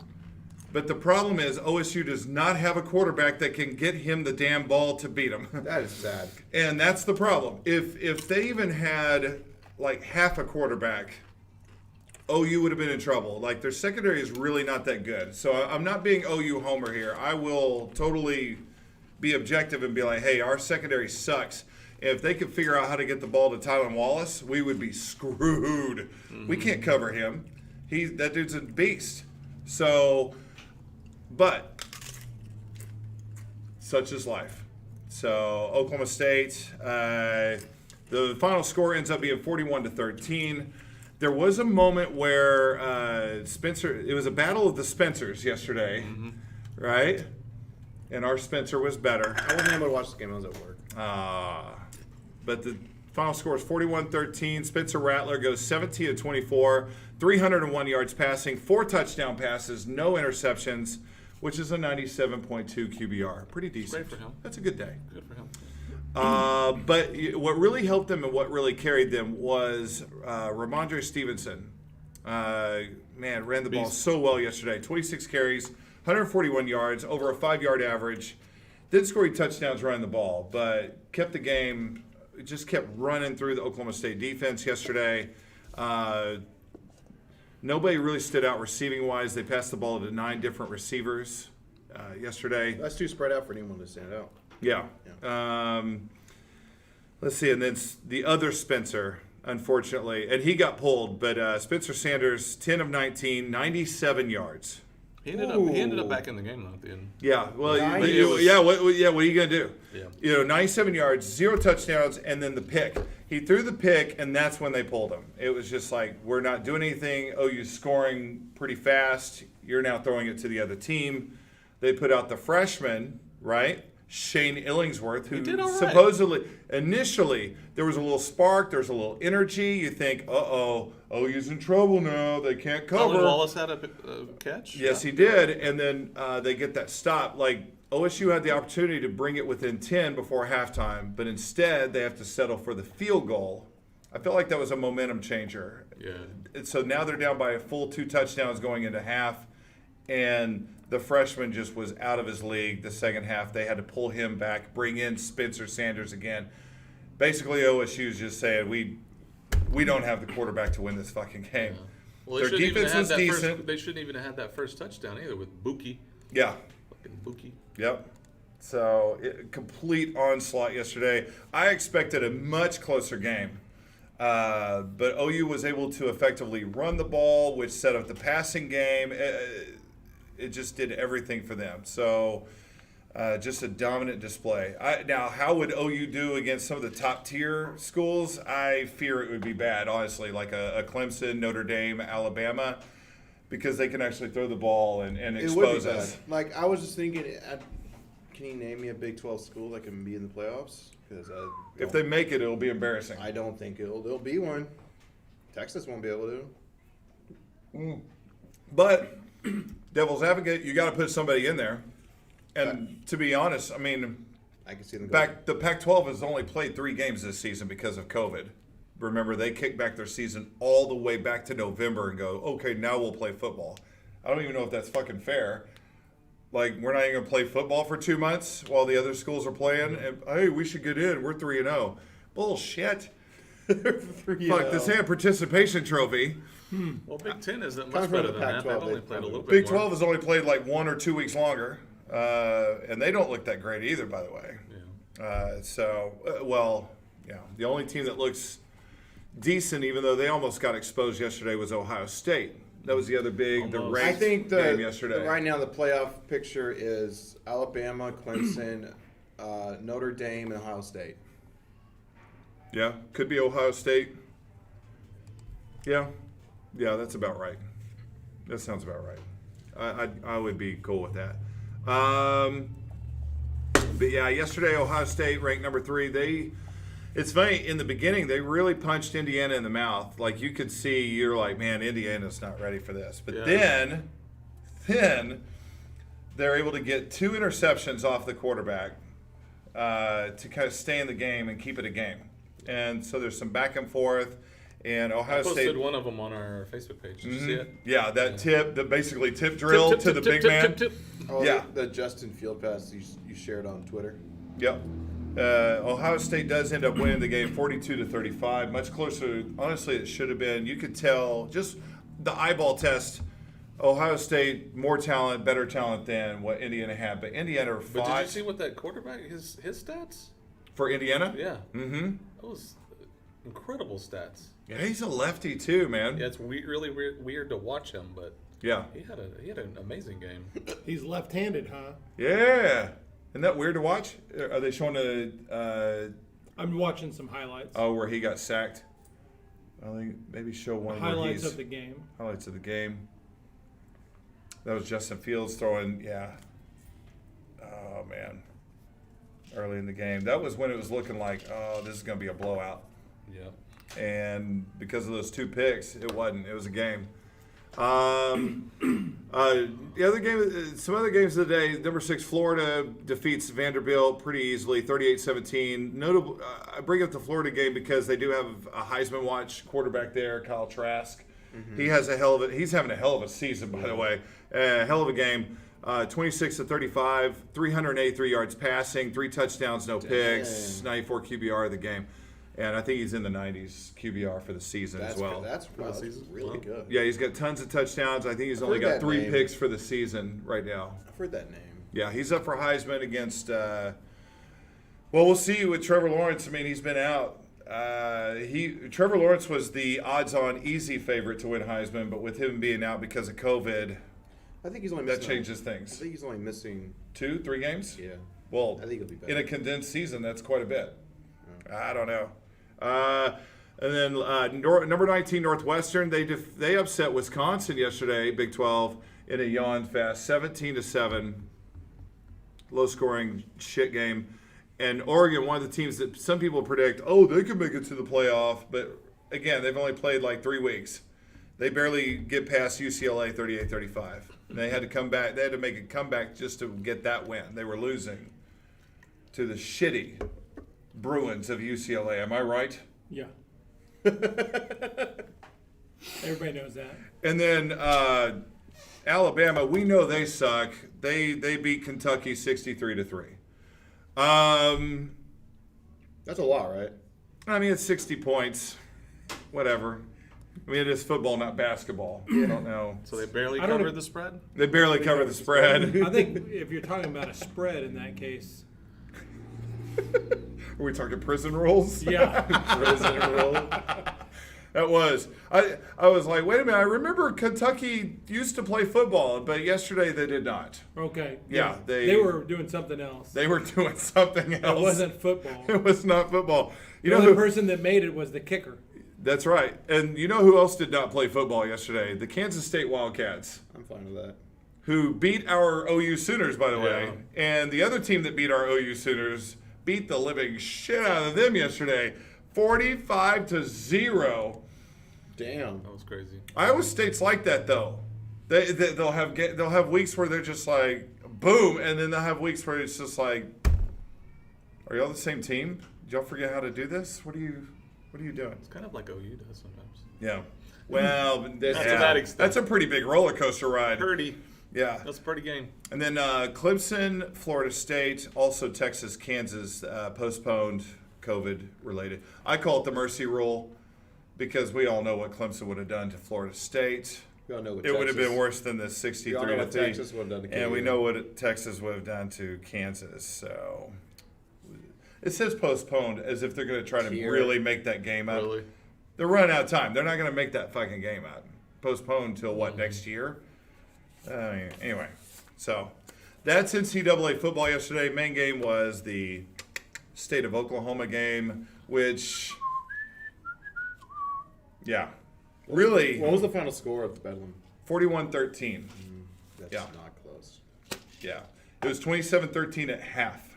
But the problem is OSU does not have a quarterback that can get him the damn ball to beat him. That is sad. And that's the problem. If they even had like half a quarterback, OU would have been in trouble. Like, their secondary is really not that good. So I'm not being OU homer here. I will totally be objective and be like, hey, our secondary sucks. If they could figure out how to get the ball to Tylan Wallace, we would be screwed. We can't cover him. That dude's a beast. So, but such is life. So Oklahoma State, the final score ends up being 41-13. There was a moment where Spencer, it was a battle of the Spencers yesterday, right? And our Spencer was better. I wasn't able to watch the game. I was at work. But the final score is 41-13. Spencer Rattler goes 17-24, 301 yards passing, 4 touchdown passes, no interceptions, which is a 97.2 QBR. Pretty decent. Great for him. That's a good day. Good for him. But what really helped them and what really carried them was Ramondre Stevenson. Ran the ball Beast. so well yesterday. 26 carries, 141 yards, over a 5-yard average. Didn't score any touchdowns running the ball, but kept the game, just kept running through the Oklahoma State defense yesterday. Nobody really stood out receiving-wise. They passed the ball to 9 different receivers yesterday. That's too spread out for anyone to stand out. Yeah. Let's see, and then the other Spencer, unfortunately, and he got pulled, but Spencer Sanders, 10 of 19, 97 yards. He ended up back in the game though at the end. Yeah, well, Nice. what are you going to do? Yeah. 97 yards, 0 touchdowns, and then the pick. He threw the pick, and that's when they pulled him. It was just like, we're not doing anything. OU's scoring pretty fast. You're now throwing it to the other team. They put out the freshman, right? Shane Illingsworth, who did all right. supposedly, initially, there was a little spark, there was a little energy. You think, OU's in trouble now. They can't cover. Tylan Wallace had a catch. Yes, he did. And then they get that stop. Like, OSU had the opportunity to bring it within 10 before halftime, but instead they have to settle for the field goal. I felt like that was a momentum changer. Yeah. And so now they're down by a full 2 touchdowns going into half, and the freshman just was out of his league the second half. They had to pull him back, bring in Spencer Sanders again. Basically, OSU's just saying, we don't have the quarterback to win this fucking game. Well, Their defense was decent. They shouldn't even have had that first touchdown either with Buki. Yeah. Fucking Buki. Yep. So, complete onslaught yesterday. I expected a much closer game. But OU was able to effectively run the ball, which set up the passing game. It just did everything for them. So, just a dominant display. Now, how would OU do against some of the top-tier schools? I fear it would be bad, honestly, like a Clemson, Notre Dame, Alabama, because they can actually throw the ball and It would be expose us. bad. Like, I was just thinking, can you name me a Big 12 school that can be in the playoffs? Because If they make it, it'll be embarrassing. I don't think there'll be one. Texas won't be able to. But devil's advocate, you got to put somebody in there. And to be honest, I mean, I can see them the Pac-12 has only played 3 games this season because of COVID. Remember, they kicked back their season all the way back to November and go, okay, now we'll play football. I don't even know if that's fucking fair. Like, we're not even going to play football for 2 months while the other schools are playing. And, hey, we should get in. We're 3-0. Bullshit. Fuck, this ain't a participation trophy. Well, Big Ten isn't Coming much from better the than that. They've Pac-12, only they played a little bit Big more. 12 has only played like 1 or 2 weeks longer. and they don't look that great either, by the way. Yeah. The only team that looks decent, even though they almost got exposed yesterday, was Ohio State. That was the other big, the Almost. I ranked think game yesterday. right now the playoff picture is Alabama, Clemson, Notre Dame, and Ohio State. Yeah, could be Ohio State. Yeah, that's about right. That sounds about right. I would be cool with that. But yeah, yesterday Ohio State ranked number 3. It's funny, in the beginning they really punched Indiana in the mouth. Like you could see, you're like, man, Indiana's not ready for this. But then they're able to get 2 interceptions off the quarterback to kind of stay in the game and keep it a game. And so there's some back and forth. And Ohio I posted State. one of them on our Facebook page. Did you see it? Yeah, that tip, the basically tip drill to the big man. Oh, Yeah. the Justin Field pass you shared on Twitter. Yep. Ohio State does end up winning the game 42-35. Much closer, honestly, it should have been. You could tell just the eyeball test. Ohio State more talent, better talent than what Indiana had, but Indiana fought. But did you see what that quarterback his stats? For Indiana? Yeah. Mm-hmm. That was incredible stats. Yeah, he's a lefty too, man. Yeah, it's really weird to watch him, but Yeah. he had an amazing game. He's left-handed, huh? Yeah. Isn't that weird to watch? Are they showing I'm watching some highlights. where he got sacked? I think maybe show one where Highlights he's of the game. highlights of the game. That was Justin Fields throwing, oh man, early in the game. That was when it was looking like, oh, this is going to be a blowout. Yeah. And because of those 2 picks, it wasn't. It was a game. The other game, some other games of the day. Number 6, Florida defeats Vanderbilt pretty easily, 38-17. Notable. I bring up the Florida game because they do have a Heisman watch quarterback there, Kyle Trask. He has he's having a hell of a season, by the way. Hell of a game. 26-35, 383 yards passing, 3 touchdowns, no picks, 94 QBR of the game. And I think he's in the 90s QBR for the season as well. That's really good. Yeah, he's got tons of touchdowns. I think he's only got 3 picks for the season right now. I've heard that name. Yeah, he's up for Heisman against. We'll see with Trevor Lawrence. I mean, he's been out. Trevor Lawrence was the odds-on easy favorite to win Heisman, but with him being out because of COVID, I think he's only that missing changes I things. think he's only missing 2, 3 games. Yeah. Well, I think he'll be better. in a condensed season, that's quite a bit. I don't know. And then number 19 Northwestern, they upset Wisconsin yesterday, Big 12, in a yawn fest, 17-7, low scoring shit game. And Oregon, one of the teams that some people predict, they could make it to the playoff, but again, they've only played like 3 weeks. They barely get past UCLA 38-35. They had to come back. They had to make a comeback just to get that win. They were losing to the shitty Bruins of UCLA. Am I right? Yeah. Everybody knows that. And then Alabama, we know they suck. They beat Kentucky 63-3. That's a lot, right? I mean, it's 60 points. Whatever. I mean, it is football, not basketball. I don't know. So they barely I don't covered know- the spread? They barely cover the spread. I think if you're talking about a spread in that case, Are we talking prison rules? yeah. Prison rule. That was. I was like, wait a minute. I remember Kentucky used to play football, but yesterday they did not. Okay. Yeah, they were doing something else. They were doing something else. It wasn't football. It was not football. You The know only who? person that made it was the kicker. That's right. And you know who else did not play football yesterday? The Kansas State Wildcats, I'm fine with that. who beat our OU Sooners, by the way. Yeah. And the other team that beat our OU Sooners beat the living shit out of them yesterday, 45-0. Damn. That was crazy. Iowa State's like that though. They'll have weeks where they're just like boom, and then they'll have weeks where it's just like, are y'all the same team? Did y'all forget how to do this? What are you doing? It's kind of like OU does sometimes. Yeah. Well, Not to that extent. that's a pretty big roller coaster ride. Purdy. Yeah. That's a pretty game. And then Clemson, Florida State, also Texas, Kansas, postponed COVID related. I call it the mercy rule because we all know what Clemson would have done to Florida State. We all know what it would have been Texas- worse than the We all 63 know to what 3. Texas would have done to And we KU. know what Texas would have done to Kansas. So it says postponed as if they're going to try to Here. really make that game up. Really? They're running out of time. They're not going to make that fucking game out. Postponed till what, next year? Anyway, so that's NCAA football yesterday. Main game was the State of Oklahoma game, which, yeah, really What was the final score of the Bedlam? 41-13. That's Yeah. not close. Yeah. It was 27-13 at half.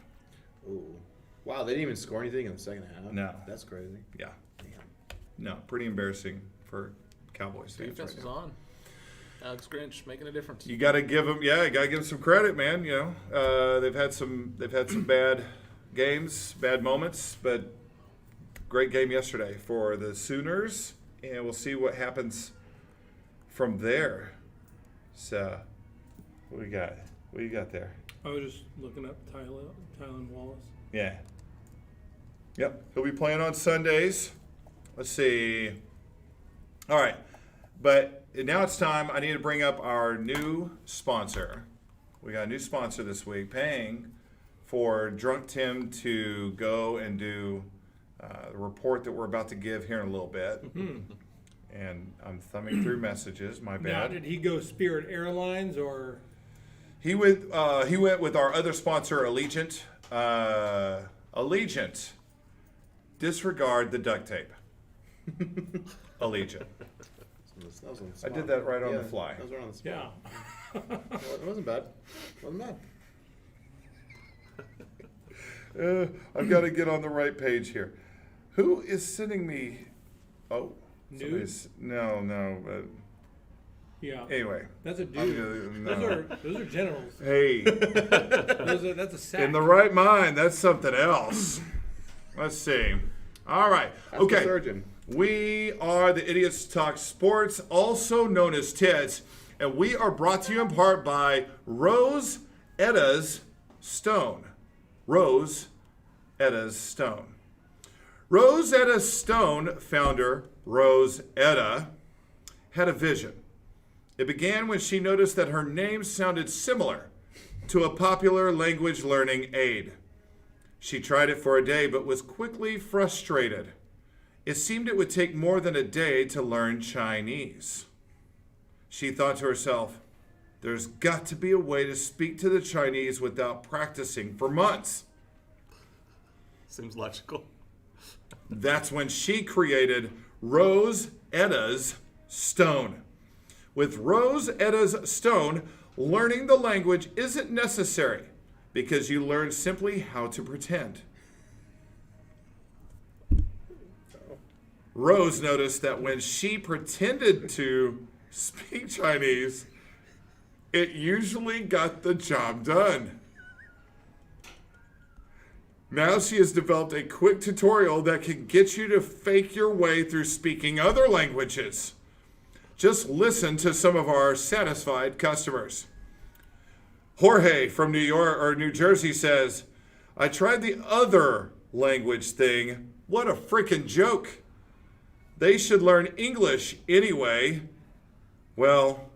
Ooh. Wow, they didn't even score anything in the second half? No. That's crazy. Yeah. Damn. No, pretty embarrassing for Cowboys fans Defense right was now. on. Alex Grinch making a difference. You got to give them, you got to give them some credit, man. You know, they've had some bad games, bad moments, but great game yesterday for the Sooners, and we'll see what happens from there. So, what do we got? What do you got there? I was just looking up Tylen Wallace. Yeah. Yep, he'll be playing on Sundays. Let's see. All right, but now it's time. I need to bring up our new sponsor. We got a new sponsor this week, paying for Drunk Tim to go and do the report that we're about to give here in a little bit. And I'm thumbing through messages. My Now, bad. did he go Spirit Airlines or? He went with our other sponsor, Allegiant. Allegiant. Disregard the duct tape. Allegiant. That was on the I spot. did that right on Yeah, the fly. That was right on the spot. Yeah. It wasn't bad. It wasn't bad. I've got to get on the right page here. Who is sending me? Oh, Nude? somebody's- no. But Yeah. anyway, That's a I'm dude. gonna, Those are genitals. hey, That's a sack. in the right mind, that's something else. Let's see. All right. Ask the Okay. surgeon. We are the Idiots Talk Sports, also known as Tits, and we are brought to you in part by Rose Edda's Stone. Rose Edda's Stone. Rose Edda's Stone founder, Rose Edda, had a vision. It began when she noticed that her name sounded similar to a popular language learning aid. She tried it for a day but was quickly frustrated. It seemed it would take more than a day to learn Chinese. She thought to herself, there's got to be a way to speak to the Chinese without practicing for months. Seems logical. That's when she created Rose Edda's Stone. With Rose Edda's Stone, learning the language isn't necessary because you learn simply how to pretend. Rose noticed that when she pretended to speak Chinese, it usually got the job done. Now she has developed a quick tutorial that can get you to fake your way through speaking other languages. Just listen to some of our satisfied customers. Jorge from New York or New Jersey says, I tried the other language thing. What a freaking joke. They should learn English anyway. Well,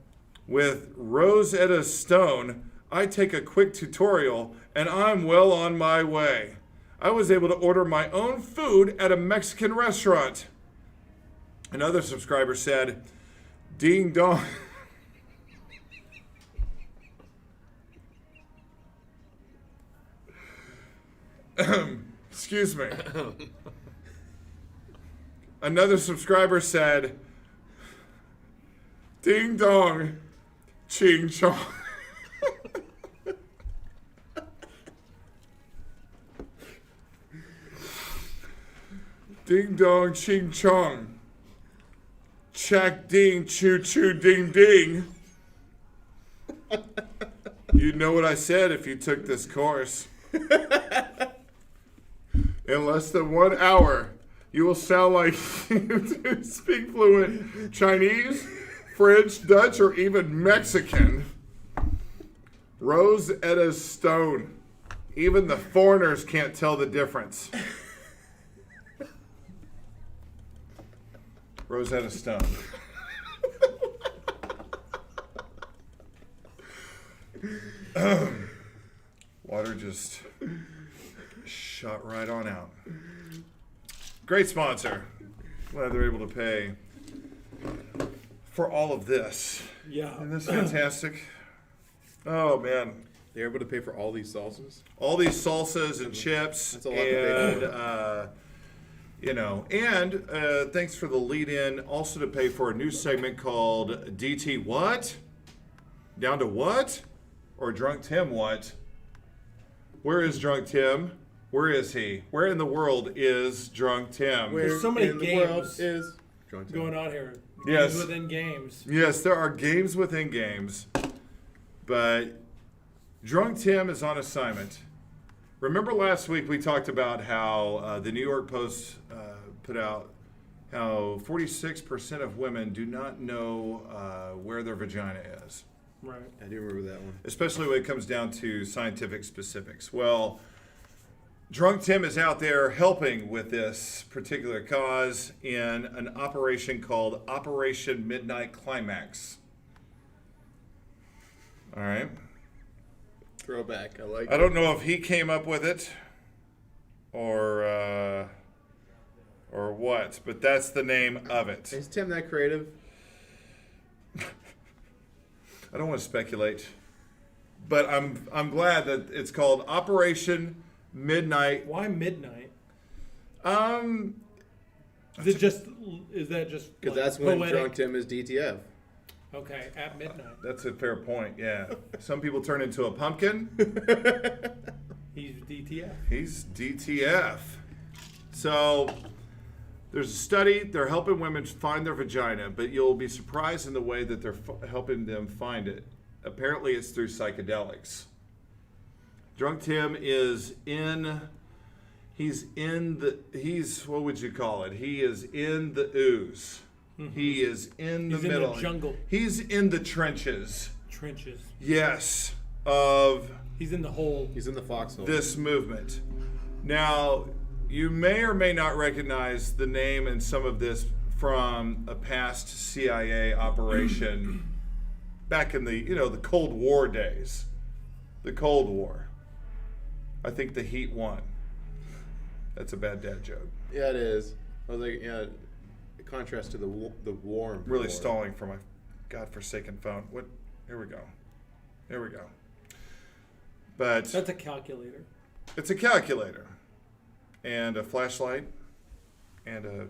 with Rosetta Stone, I take a quick tutorial and I'm well on my way. I was able to order my own food at a Mexican restaurant. Another subscriber said, ding dong. Excuse me. Another subscriber said, ding dong, ching chong. Ding dong, ching chong. Check ding, choo choo, ding ding. You know what I said if you took this course. In less than 1 hour, you will sound like you speak fluent Chinese, French, Dutch, or even Mexican. Rosetta Stone. Even the foreigners can't tell the difference. Rosetta Stone. Water just shot right on out. Great sponsor. Glad they're able to pay for all of this. Yeah. Isn't this fantastic? Oh, man. They're able to pay for all these salsas? All these salsas and chips. That's a lot to pay for. And, you know, and thanks for the lead in also to pay for a new segment called DT What? Down to what? Or Drunk Tim What? Where is Drunk Tim? Where is he? Where in the world is Drunk Tim? There's so many in the world games is Drunk Tim? going on here. Yes. Games within games. Yes, there are games within games, but Drunk Tim is on assignment. Remember last week we talked about how the New York Post put out how 46% of women do not know where their vagina is, Right. I do remember that one. especially when it comes down to scientific specifics. Well, Drunk Tim is out there helping with this particular cause in an operation called Operation Midnight Climax. All right. Throwback. I like I it. don't know if he came up with it or what, but that's the name of it. Is Tim that creative? I don't want to speculate, but I'm glad that it's called Operation Midnight. Why midnight? Um, Is it just? Is that just? Because like, that's when poetic? Drunk Tim is DTF. Okay, at midnight. that's a fair point. Yeah, some people turn into a pumpkin. He's DTF. He's DTF. So there's a study. They're helping women find their vagina, but you'll be surprised in the way that they're helping them find it. Apparently, it's through psychedelics. Drunk Tim is in. He's what would you call it? He is in the ooze. He is in the He's in the middle. jungle. He's in the trenches. Trenches. Yes, of He's in the hole. He's in the foxhole. this movement. Now, you may or may not recognize the name and some of this from a past CIA operation back in the the Cold War days. The Cold War. I think the Heat won. That's a bad dad joke. Yeah, it is. I was like, yeah, in contrast to the warm. Really war. stalling for my godforsaken phone. What? Here we go. Here we go. But That's a calculator. it's a calculator and a flashlight and a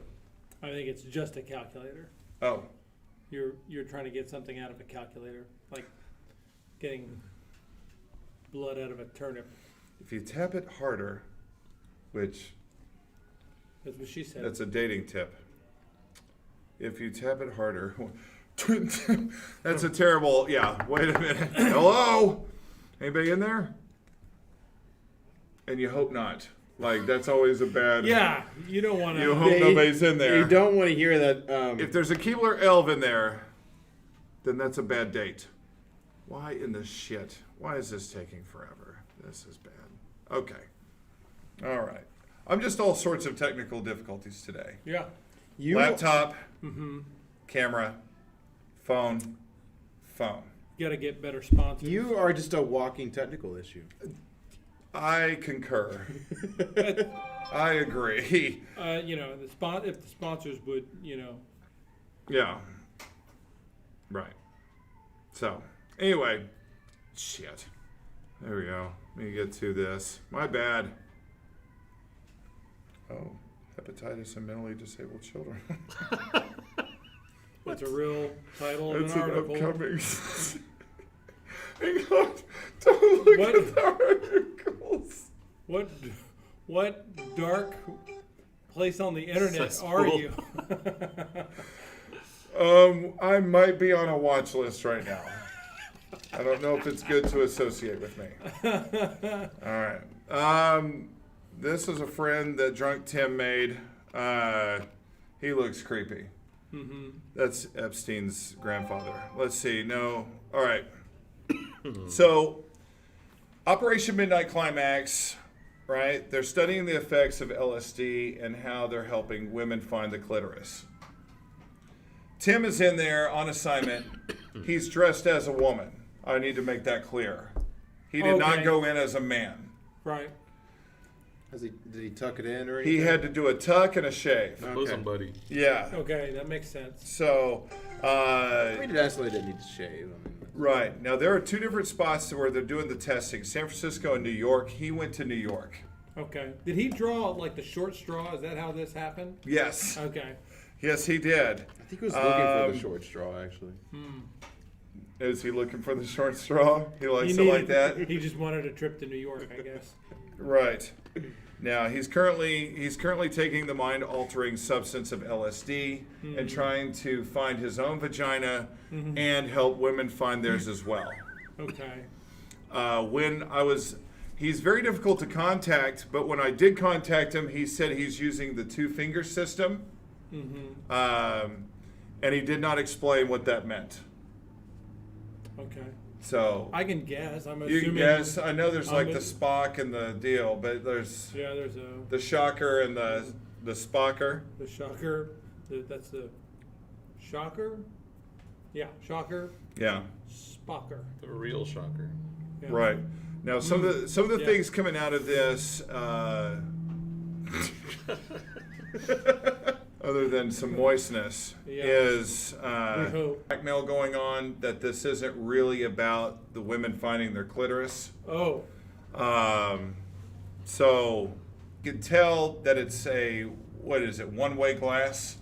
I think it's just a calculator. oh. You're trying to get something out of a calculator, like getting blood out of a turnip. If you tap it harder, which That's what she said. that's a dating tip. If you tap it harder, that's a terrible. Yeah. Wait a minute. Hello. Anybody in there? And you hope not. Like that's always a bad. Yeah, you don't want You to. hope nobody's in there. You don't want to hear that. If there's a Keebler elf in there, then that's a bad date. Why in the shit? Why is this taking forever? This is bad. Okay. All right. I'm just all sorts of technical difficulties today. Yeah. you Laptop, camera, phone. You got to get better sponsors. You are just a walking technical issue. I concur. I agree. If the sponsors would, Yeah. Right. So, anyway, shit. There we go. Let me get to this. My bad. Oh, hepatitis in mentally disabled children. That's a real title of That's an an article. upcoming. Hang on. Don't look What? at the articles. What dark place on the internet Cesspool. are you? I might be on a watch list right now. I don't know if it's good to associate with me. All right. This is a friend that Drunk Tim made. He looks creepy. That's Epstein's grandfather. Let's see. No. All right. So, Operation Midnight Climax, right? They're studying the effects of LSD and how they're helping women find the clitoris. Tim is in there on assignment. He's dressed as a woman. I need to make that clear. He did not Okay. go in as a man. Right. Did he tuck it in or anything? He had to do a tuck and a shave. Bosom buddy. Yeah. Okay, that makes sense. So, I mean, it actually didn't need to shave. I mean, right. Now, there are two different spots where they're doing the testing, San Francisco and New York. He went to New York. Okay. Did he draw like the short straw? Is that how this happened? Yes. Okay. Yes, he did. I think he was looking for the short straw, actually. Is he looking for the short straw? He likes He it like that? He just wanted a trip to New York, I guess. Right. Now he's currently taking the mind-altering substance of LSD and trying to find his own vagina and help women find theirs as well. Okay. He's very difficult to contact, but when I did contact him, he said he's using the two-finger system, and he did not explain what that meant. Okay. So I can guess. I'm you assuming. can guess. I know there's like I'm the Spock and the deal, but there's Yeah, there's the shocker and the Spocker. the shocker. That's the shocker. Yeah, shocker. Yeah. Spocker. The real shocker. Yeah. Right. Now some of the Yeah. things coming out of this, other than some moistness, Yeah. is We hope. blackmail going on. That this isn't really about the women finding their clitoris. Oh. So you can tell that it's one-way glass.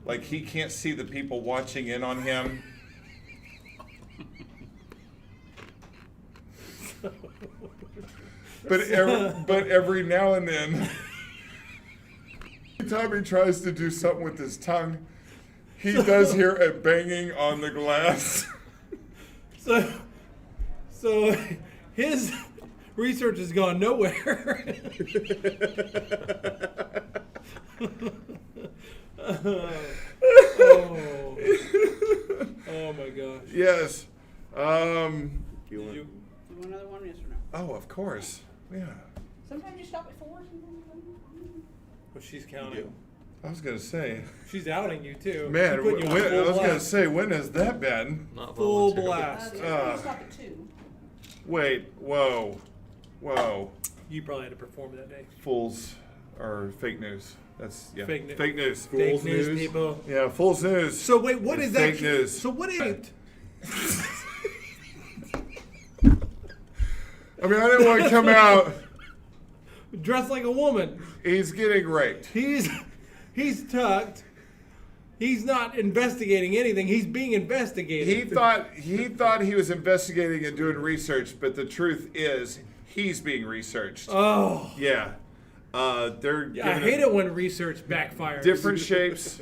Like he can't see the people watching in on him. But every now and then, every time he tries to do something with his tongue, he does hear a banging on the glass. So his research has gone nowhere. Oh my gosh. Yes. You You, You want another one? Yes or no? Oh, of course. Yeah. Sometimes you stop at 4. well, she's counting. I was gonna say, She's outing you too. man. She's putting you on I full was gonna blast. say, when has that been? Not Full volunteer. blast. The other one, you stop at 2. Wait. Whoa. You probably had to perform that day. Fools are fake news. That's yeah. Fake news. Fake news. Fake news, people. Yeah, fool's news. So wait, what It's is that? fake news. So what is it? I mean, I didn't want to come out. Dressed like a woman. He's getting raped. He's tucked. He's not investigating anything. He's being investigated. He thought he was investigating and doing research, but the truth is he's being researched. Oh, Yeah. They're yeah, I giving hate it it when research backfires. different shapes,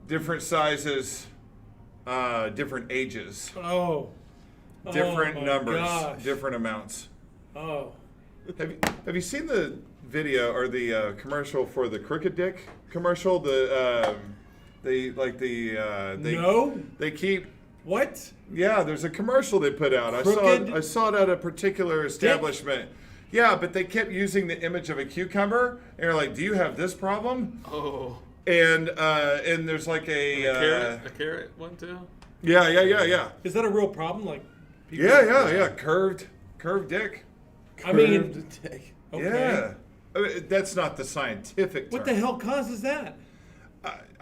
different sizes, different ages, Oh. different Oh my numbers, gosh. different amounts. Oh. Have you seen the video or the commercial for the Crooked Dick commercial? No. They keep. What? Yeah, there's a commercial they put out. Crooked I saw it at a particular establishment. Yeah, but they kept using the image of a cucumber, and you're like, "Do you have this problem?" Oh. And there's like A carrot one too? yeah. Is that a real problem? Like. people- Yeah. Curved dick. I mean, Curved dick. okay. Yeah. I mean, that's not the scientific term. What the hell causes that?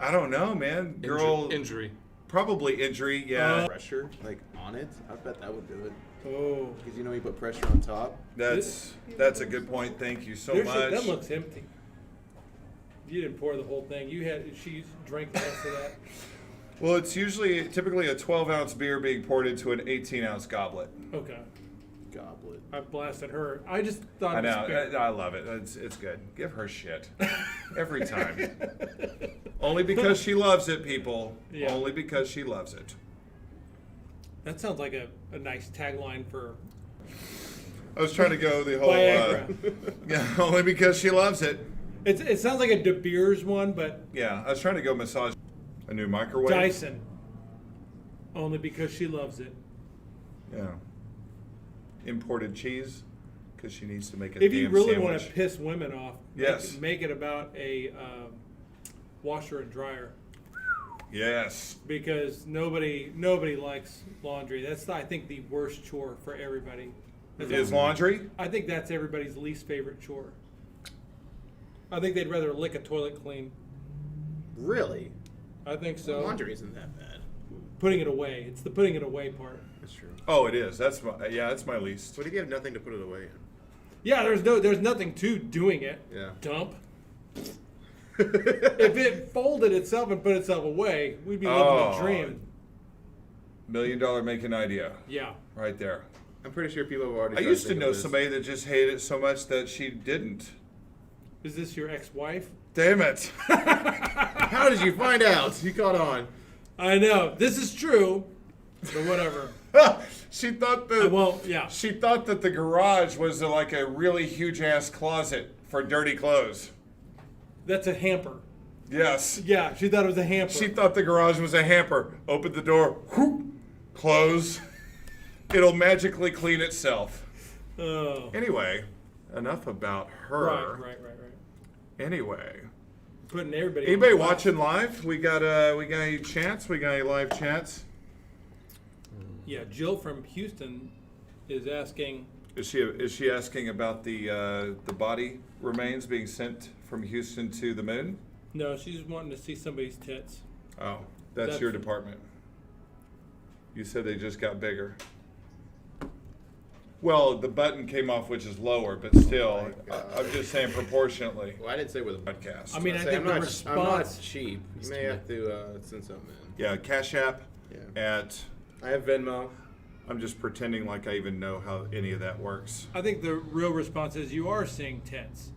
I don't know, man. Girl, Injury. probably injury. Yeah. Pressure, like on it. I bet that would do it. Oh. Because you put pressure on top. That's a good point. Thank you so There's much. that looks empty. You didn't pour the whole thing. She drank the rest of that. Well, it's typically a 12-ounce beer being poured into an 18-ounce goblet. Okay. Goblet. I blasted her. I just thought I it was know. fair. I love it. It's good. Give her shit every time. Only because she loves it, people. Yeah. Only because she loves it. That sounds like a nice tagline for I was trying to go the whole. Viagra. Yeah, only because she loves it. It sounds like a De Beers one, but Yeah, I was trying to go massage a new microwave. Dyson. Only because she loves it. Yeah. Imported cheese because she needs to make a If you damn really sandwich. want to piss women off, Yes. make it about a washer and dryer. Yes. because nobody likes laundry. That's, I think, the worst chore for everybody. Is laundry? I think that's everybody's least favorite chore. I think they'd rather lick a toilet clean. Really? I think so. Laundry isn't that bad. Putting it away. It's the putting it away part. That's true. Oh, it is. That's my least. What if you have nothing to put it away in? Yeah, there's nothing to doing it. Yeah. Dump. If it folded itself and put itself away, we'd be living a dream. $1 million making idea. Yeah. Right there. I'm pretty sure people have already. I started used to thinking know of this. somebody that just hated it so much that she didn't. Is this your ex-wife? Damn it. How did you find out? You caught on. I know. This is true, but whatever. She thought She thought that the garage was like a really huge ass closet for dirty clothes. That's a hamper. Yes. Yeah, she thought it was a hamper. She thought the garage was a hamper. Open the door, whoop, close. It'll magically clean itself. Oh. Anyway, enough about her. Right. Anyway, Putting everybody. on anybody the spot. watching live? We got any chats? We got any live chats? Yeah, Jill from Houston is asking. Is she asking about the body remains being sent from Houston to the moon? No, she's wanting to see somebody's tits. Oh, that's your department. You said they just got bigger. Well, the button came off, which is lower, but still, I'm just saying proportionately. Well, I didn't say with a Podcast. I mean, I say, think I'm the not, response. I'm not cheap. You may have to send something in. Yeah, Cash App Yeah. at. I have Venmo. I'm just pretending like I even know how any of that works. I think the real response is you are seeing tits.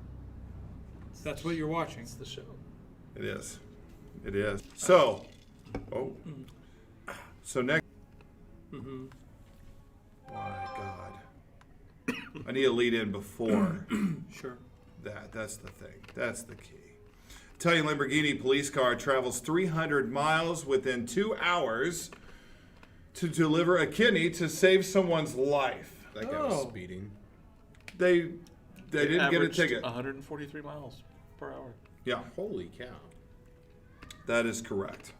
That's what you're watching. It's the show. It is. It is. So, so next. Mm-hmm. My God. I need a lead in before Sure. that. That's the thing. That's the key. Italian Lamborghini police car travels 300 miles within 2 hours to deliver a kidney to save someone's life. That guy was speeding. They didn't get a Averaged ticket. 143 miles per hour. Yeah, Holy cow. that is correct.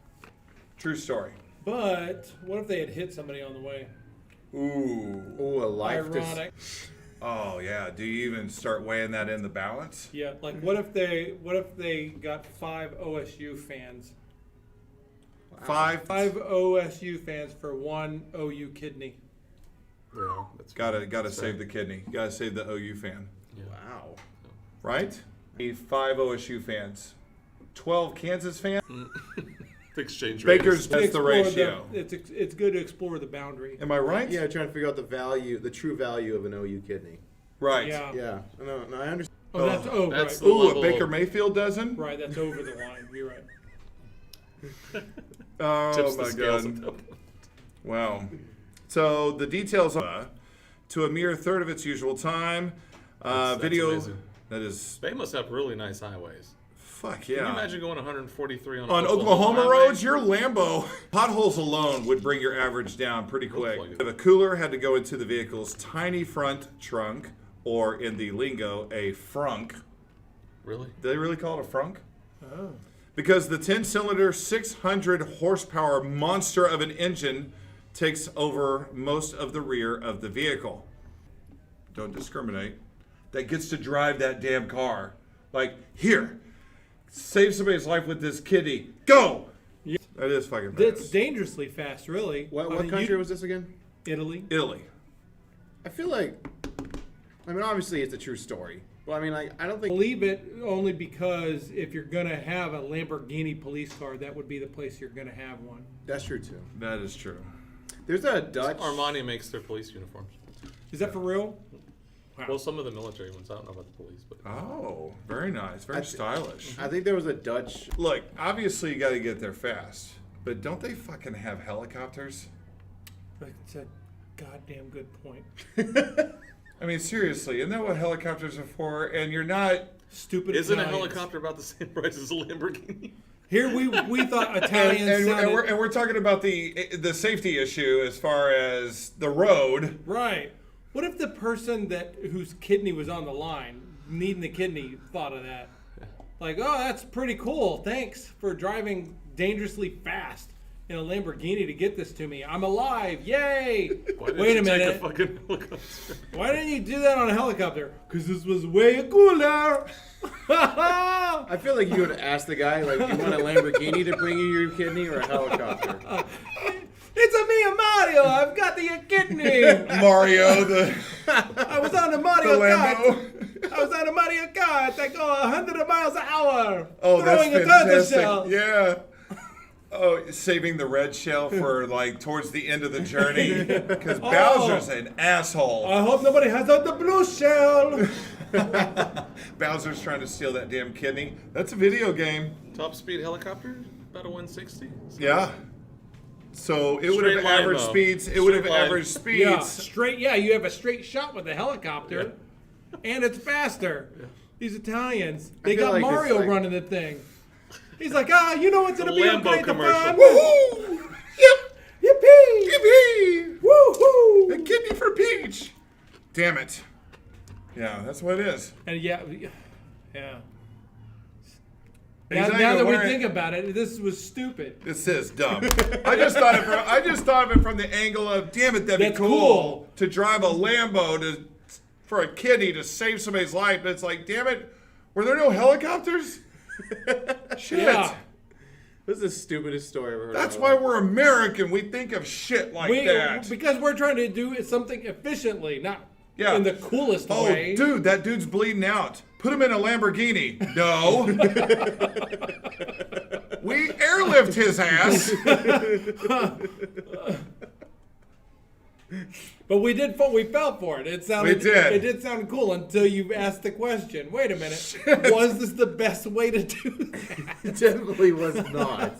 True story. But what if they had hit somebody on the way? Ooh. Oh, a life. Ironic. Oh yeah. Do you even start weighing that in the balance? Yeah. Like, what if they got 5 OSU fans? Five. 5 OSU fans for 1 OU kidney. Yeah, that's Gotta save the kidney. Gotta save the OU fan. Wow. Right? Need 5 OSU fans. 12 Kansas fans. The exchange rate. Baker's that's the Explore ratio. It's good to explore the boundary. Am I right? Yeah, trying to figure out the true value of an OU kidney. Right. Yeah. Yeah. No, I understand. Oh, that's That's right. the Ooh, a level- Baker Mayfield dozen? Right, that's over the line. You're right. Oh Tips the my scales God. at that point. Wow. So the details are to a mere third of its usual time. That's Video amazing. that is They must have really nice highways. fuck Can you yeah. imagine going 143 on On Oklahoma highway? roads, your Lambo potholes alone would bring your average down pretty quick. like it. The cooler had to go into the vehicle's tiny front trunk, or in the lingo, a frunk. Really? Do they really call it a frunk? Oh. Because the 10-cylinder, 600 horsepower monster of an engine takes over most of the rear of the vehicle. Don't discriminate. That gets to drive that damn car. Like, here, save somebody's life with this kidney. Go! Yeah. That is fucking It's fast. dangerously fast, really. What I mean, country was this again? Italy. Italy. I feel like. I mean, obviously, it's a true story. Well, I mean, like, I don't think. Believe it only because if you're gonna have a Lamborghini police car, that would be the place you're gonna have one. That's true too. That is true. There's a Dutch. Armani makes their police uniforms. Is that for real? Wow. Well, some of the military ones. I don't know about the police, but Oh, very nice. Very stylish. I think there was a Dutch. Look, obviously you got to get there fast. But don't they fucking have helicopters? That's a goddamn good point. I mean, seriously, isn't that what helicopters are for? And you're not... Stupid. isn't a Italians. helicopter about the same price as a Lamborghini? Here we thought Italians sounded and we're talking about the safety issue as far as the road. right. What if the person whose kidney was on the line, needing the kidney, thought of that? Like, oh, that's pretty cool. Thanks for driving dangerously fast in a Lamborghini to get this to me. I'm alive. Yay. Why didn't Wait you a take minute. a fucking helicopter? Why didn't you do that on a helicopter? Because this was way cooler. I feel like you would ask the guy, like, you want a Lamborghini to bring you your kidney or a helicopter? It's a me and Mario. I've got the kidney. Mario, the I was on the Mario Kart. Lambo. I was on a Mario Kart. I go 100 miles an hour. Oh, that's throwing a turtle fantastic. shell. Yeah. Oh, saving the red shell for like towards the end of the journey because Bowser's an asshole. I hope nobody has out the blue shell. Bowser's trying to steal that damn kidney. That's a video game. Top speed helicopter, about a 160. Yeah. So it would have Straight line, averaged though. speeds. It would have Straight line. averaged speeds. Yeah, straight. Yeah, you have a straight shot with the helicopter, and it's faster. These Italians, they feel got like this, Mario like- running the thing. He's like, you know what's gonna a be Lambo okay to commercial. fun? Woohoo! Yep. Yippee! Yippee! Woohoo! A kidney for Peach. Damn it. Yeah, that's what it is. And yeah. He's Now, not now even that we wearing- think about it, this was stupid. This is dumb. I just thought of it from the angle of, damn it, that'd That's be cool cool. to drive a Lambo for a kidney to save somebody's life. But it's like, damn it, were there no helicopters? Shit. Yeah. This is the stupidest story I've ever heard. That's in why my life. we're American. We think of shit like that. Because we're trying to do something efficiently, not Yeah. in the coolest Oh, way. dude, that dude's bleeding out. Put him in a Lamborghini. No. We airlift his ass. But we fell for it. It sounded. We did. It did sound cool until you asked the question. Wait a minute. Was this the best way to do that? It definitely was not.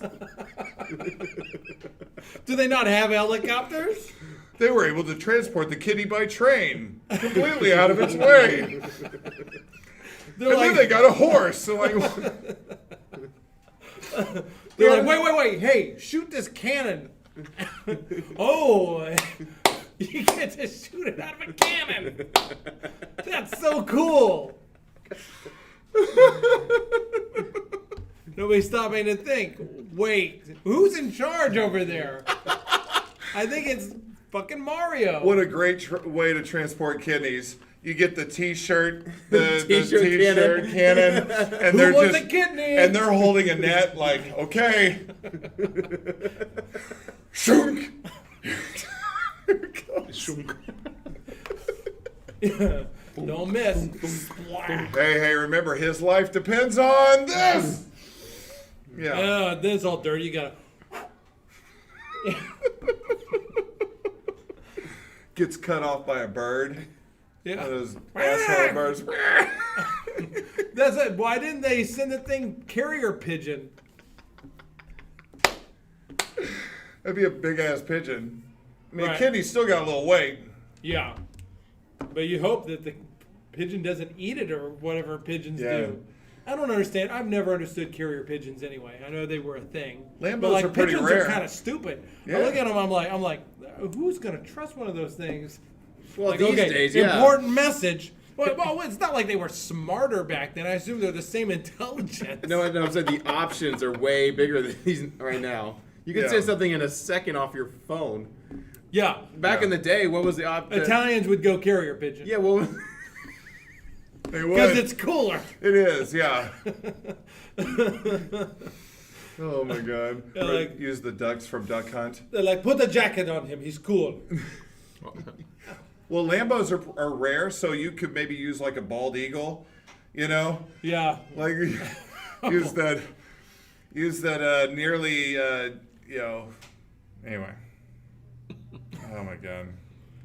Do they not have helicopters? They were able to transport the kidney by train, completely out of its way. They're And like, then they got a horse. So like, they're like, wait, hey, shoot this cannon. Oh, you get to shoot it out of a cannon. That's so cool. Nobody stopping to think. Wait, who's in charge over there? I think it's fucking Mario. what a great way to transport kidneys. You get the T-shirt, the T-shirt T-shirt cannon, and Who they're wants just a kidney? and they're holding a net. Like, okay, shunk. Shunk. Don't miss. Splash. Hey, remember his life depends on this. Yeah. This is all dirty. You gotta. Gets cut off by a bird. Yeah. One of those asshole birds. That's it. Why didn't they send the thing carrier pigeon? That'd be a big ass pigeon. I mean, Right. kidney's still got a little weight. Yeah. But you hope that the pigeon doesn't eat it or whatever pigeons Yeah. do. I don't understand. I've never understood carrier pigeons anyway. I know they were a thing. Lambos but like are pretty pigeons rare. are kind of stupid. Yeah. I look at them, I'm like, who's gonna trust one of those things? Well, Like, these okay, days, yeah. important message. Well, it's not like they were smarter back then. I assume they're the same intelligence. No, I'm saying the options are way bigger than these right now. You can Yeah. say something in a second off your phone. Yeah. Back Yeah. in the day, what was the option? Italians would go carrier pigeon. Yeah, well, They Because would. it's cooler. It is, yeah. Oh my god. Yeah, like- Use the ducks from Duck Hunt. They're like, put the jacket on him. He's cool. Well, Lambos are rare, so you could maybe use like a bald eagle, you know? Yeah. Like use that nearly anyway. Oh my god.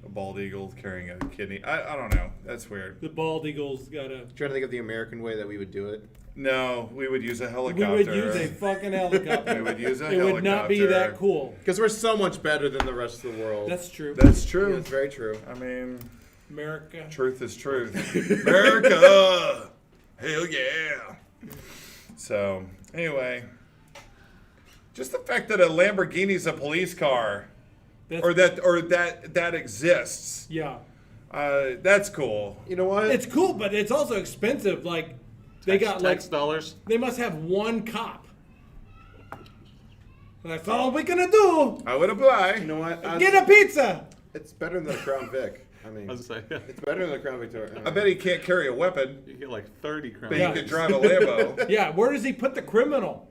A bald eagle carrying a kidney. I don't know. That's weird. The bald eagle's got a. trying to think of the American way that we would do it. No, we would use a We helicopter. would use a fucking helicopter. We would use a It helicopter. would not be that cool. Because we're so much better than the rest of the world. That's true. That's true. That's very true. I mean, America. truth is truth. America! Hell yeah! So, anyway. Just the fact that a Lamborghini's a police car, That's, or that exists, yeah. that's cool. You know what? It's cool, but it's also expensive. Like, they got like tax dollars. they must have one cop. That's all we're gonna do. I would apply. You know what? Get a pizza. It's better than the Crown Vic. I mean, I was gonna say, it's better than the Crown Victoria. I bet he can't carry a weapon, you get like 30 crowns. but Yeah. he could drive a Lambo. Yeah, where does he put the criminal?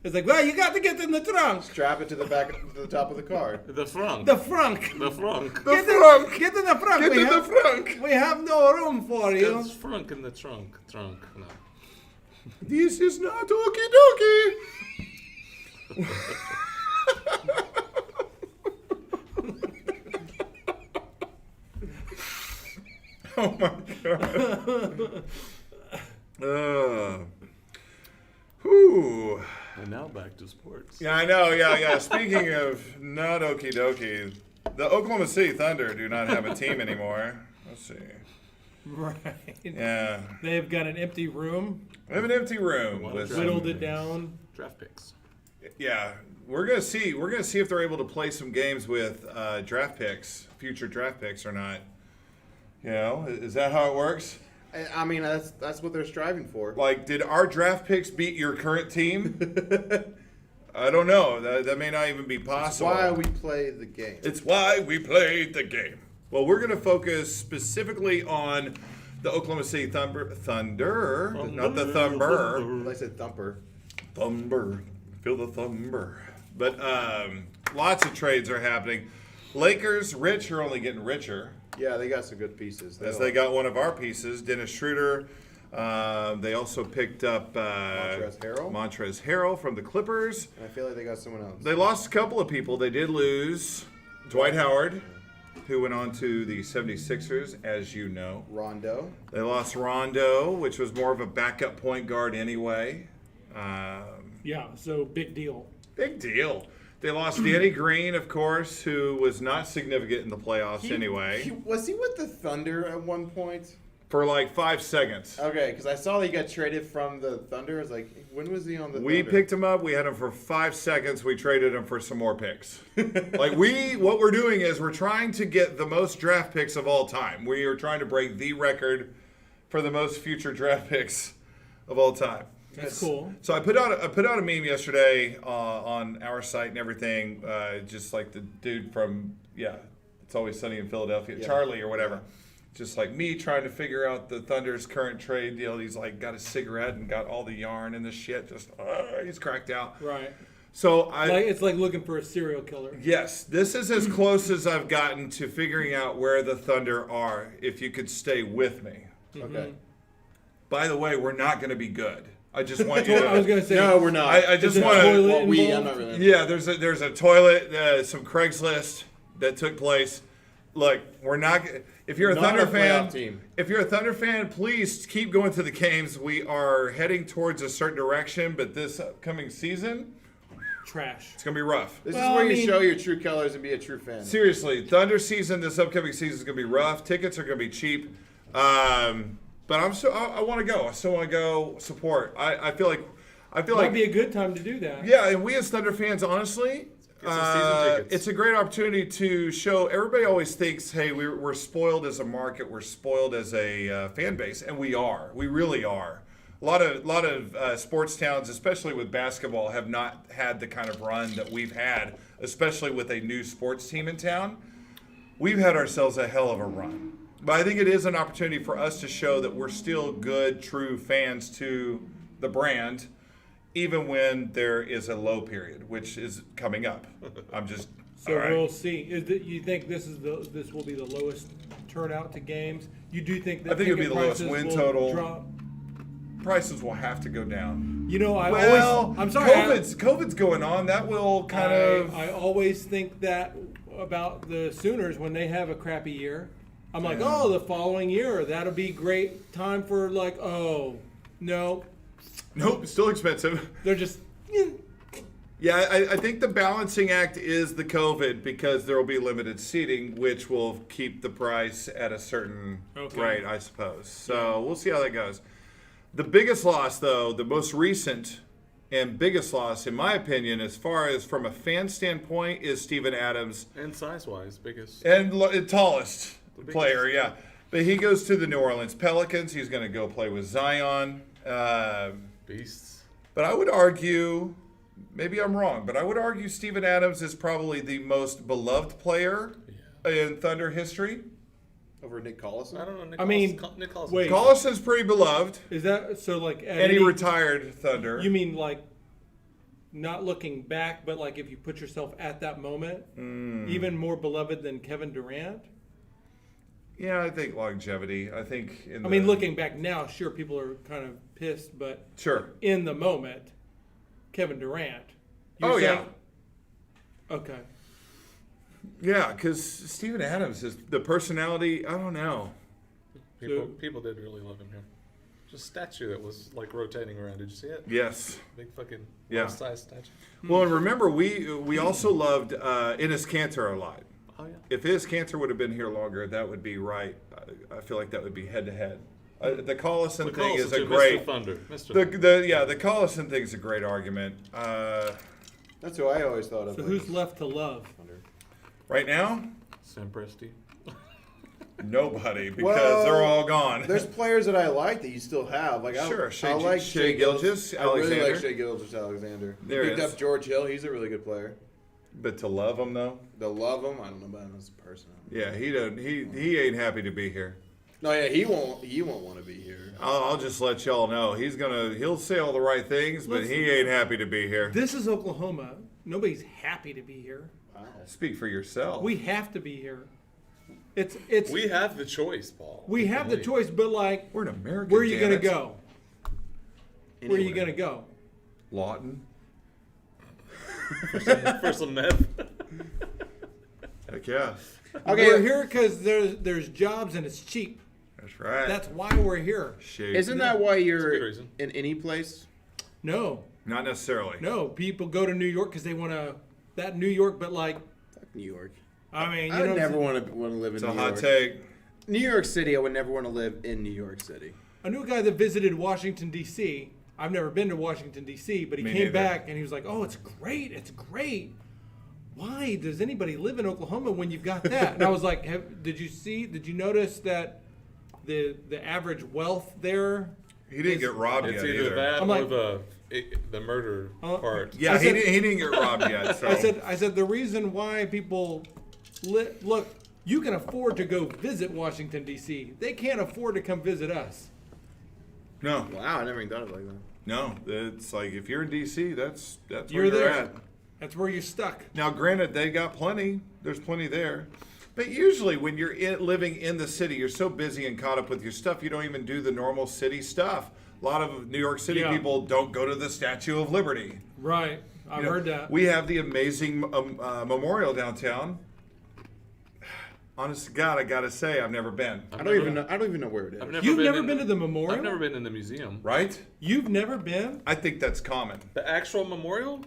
It's like, well, you got to get in the trunk. Strap it to the back, to the top of the car. The front. The frunk. The front. Get frunk. Get in the frunk. Get we in the have, front. We have no room for you. There's front in the trunk. Trunk. No. This is not okie dokie. Oh my god. Whew. And now back to sports. Yeah, I know. Yeah. Speaking of not okie dokie, the Oklahoma City Thunder do not have a team anymore. Let's see. Right. Yeah. They've got an empty room, We have an empty room with whittled some, it down. Draft picks. yeah. We're gonna see. We're gonna see if they're able to play some games with draft picks, future draft picks or not. You know, is that how it works? I mean, that's what they're striving for. Like, did our draft picks beat your current team? I don't know. That may not even be That's possible. why we play the game. It's why we played the game. Well, we're going to focus specifically on the Oklahoma City Thunder, not the Thumber. I said thumper. Thumber. Feel the thumber. But lots of trades are happening. Lakers, rich, are only getting richer. Yeah, they got some good pieces. As they got one of our pieces, Dennis Schroeder. They also picked up Montrezl Harrell from the Clippers. And I feel like they got someone else. They lost a couple of people. They did lose Dwight Howard, who went on to the 76ers, as you know. Rondo. They lost Rondo, which was more of a backup point guard anyway. Yeah, so big deal. Big deal. They lost Danny Green, of course, who was not significant in the playoffs anyway, Was he with the Thunder at one point? for like 5 seconds. Okay, because I saw he got traded from the Thunder. I was like, when was he on the We Thunder? picked him up. We had him for 5 seconds. We traded him for some more picks. What we're doing is we're trying to get the most draft picks of all time. We are trying to break the record for the most future draft picks of all time. That's cool. So I put out a meme yesterday on our site and everything, just like the dude from It's Always Sunny in Philadelphia, Charlie or whatever. Just like me trying to figure out the Thunder's current trade deal. He's like got a cigarette and got all the yarn and the shit. Just he's cracked out. Right. So It's like looking for a serial killer. yes, this is as close as I've gotten to figuring out where the Thunder are. If you could stay with me. Okay. By the way, we're not going to be good. I just want you to. I was gonna say. No, we're not. I just Is there want a to. toilet Well, I'm involved? not really. Yeah, there's a toilet, some Craigslist that took place. Look, we're not. If you're a Not Thunder a fan, playoff team. if you're a Thunder fan, please keep going to the games. We are heading towards a certain direction, but this upcoming season, Trash. it's gonna be rough. This Well, is where I you mean- show your true colors and be a true fan. Seriously, Thunder season, this upcoming season is gonna be rough. Tickets are gonna be cheap, but I want to go. I still want to go support. I feel like. Might be a good time to do that. Yeah, and we as Thunder fans, honestly, some season tickets. it's a great opportunity to show. Everybody always thinks, hey, we're spoiled as a market, we're spoiled as a fan base, and we are. We really are. A lot of sports towns, especially with basketball, have not had the kind of run that we've had, especially with a new sports team in town. We've had ourselves a hell of a run. But I think it is an opportunity for us to show that we're still good, true fans to the brand, even when there is a low period, which is coming up. I'm just So all right. we'll see. You think this will be the lowest turnout to games? You do think that I think it'll be ticket the lowest prices win will total. drop? Prices will have to go down. You know, I'm sorry. COVID's going on. That will kind of. I always think that about the Sooners when they have a crappy year. I'm like, Yeah. oh, the following year that'll be great time for like, oh, no, Nope, still expensive. they're just. Yeah, I think the balancing act is the COVID because there will be limited seating, which will keep the price at a certain rate, I suppose. So we'll see how that goes. The biggest loss, though, the most recent and biggest loss, in my opinion, as far as from a fan standpoint, is Steven Adams. And size-wise, biggest. And tallest biggest. player, yeah. But he goes to the New Orleans Pelicans. He's going to go play with Zion. Beasts. But I would argue maybe I'm wrong, but I would argue Steven Adams is probably the most beloved player in Thunder history. Over Nick Collison? I don't know. Nick I mean, Nick Collins. wait. Collison's pretty beloved, Is that so? Like, at and he any- retired Thunder. You mean like not looking back, but like if you put yourself at that moment, even more beloved than Kevin Durant? Yeah, I think longevity. I think. I mean, looking back now, sure, people are kind of pissed, but Sure. in the moment, Kevin Durant. Oh, yeah. Okay. Yeah, because Steven Adams is the personality. I don't know. People did really love him here. Just a statue that was like rotating around. Did you see it? Yes. Big fucking Yeah. size statue. Well, and remember, we also loved Enes Kanter a lot. Oh yeah. If Enes Kanter would have been here longer, that would be right. I feel like that would be head to head. The Collison thing is a Mr. great. Thunder. Mr. The Collison thing is a great argument. That's who I always thought of. So who's left to love? Right now, Sam Presti. nobody, because Well, they're all gone. There's players that I like that you still have. Like Sure, I like Shea Gilgeous, I really Alexander. like Shea Gilgeous Alexander. There Picked is. up George Hill. He's a really good player. But to love him though, They'll love him. I don't know about him as a person. yeah, he doesn't. He ain't happy to be here. No, yeah, he won't. He won't want to be here. I'll just let y'all know he'll say all the right things, but he ain't happy to be here. This is Oklahoma. Nobody's happy to be here. Wow. Speak for yourself. We have to be here. It's We have the choice, Paul. we have the Leave. choice, but like, We're an American. where are you damn gonna it. go? Where are you Anywhere. gonna go? Lawton. For some meth. Heck yeah. Okay, We're here because there's jobs and it's cheap. That's right. That's why we're here. Shade. Isn't that why That's a you're good reason. in any place? No, Not necessarily. no. People go to New York because they want to that New York, but like, Fuck New York. I mean, you I know, would what I'm never saying? want to live in It's a New hot York. take. New York City. I would never want to live in New York City. I knew a guy that visited Washington D.C. I've never been to Washington D.C., but he Me came neither. back and he was like, "Oh, it's great, it's great. Why does anybody live in Oklahoma when you've got that?" And I was like, Did you notice that the average wealth there? He didn't get robbed It's yet either either. that I'm or like- the murder part. Yeah, I he said- didn't get robbed yet. So. I said the reason why people look, you can afford to go visit Washington D.C. They can't afford to come visit us. No, Wow, I never even thought of it like that. no. It's like if you're in DC, that's where You're you're there. at. That's where you're stuck. Now, granted, they got plenty. There's plenty there. But usually, when you're living in the city, you're so busy and caught up with your stuff, you don't even do the normal city stuff. A lot of New York City Yeah. people don't go to the Statue of Liberty. Right. I've You know, heard that. We have the amazing memorial downtown. Honest to God, I gotta say, I've never been. I don't even know where it is. You've never been to the memorial? I've never been in the museum. Right? You've never been? I think that's common. The actual memorial?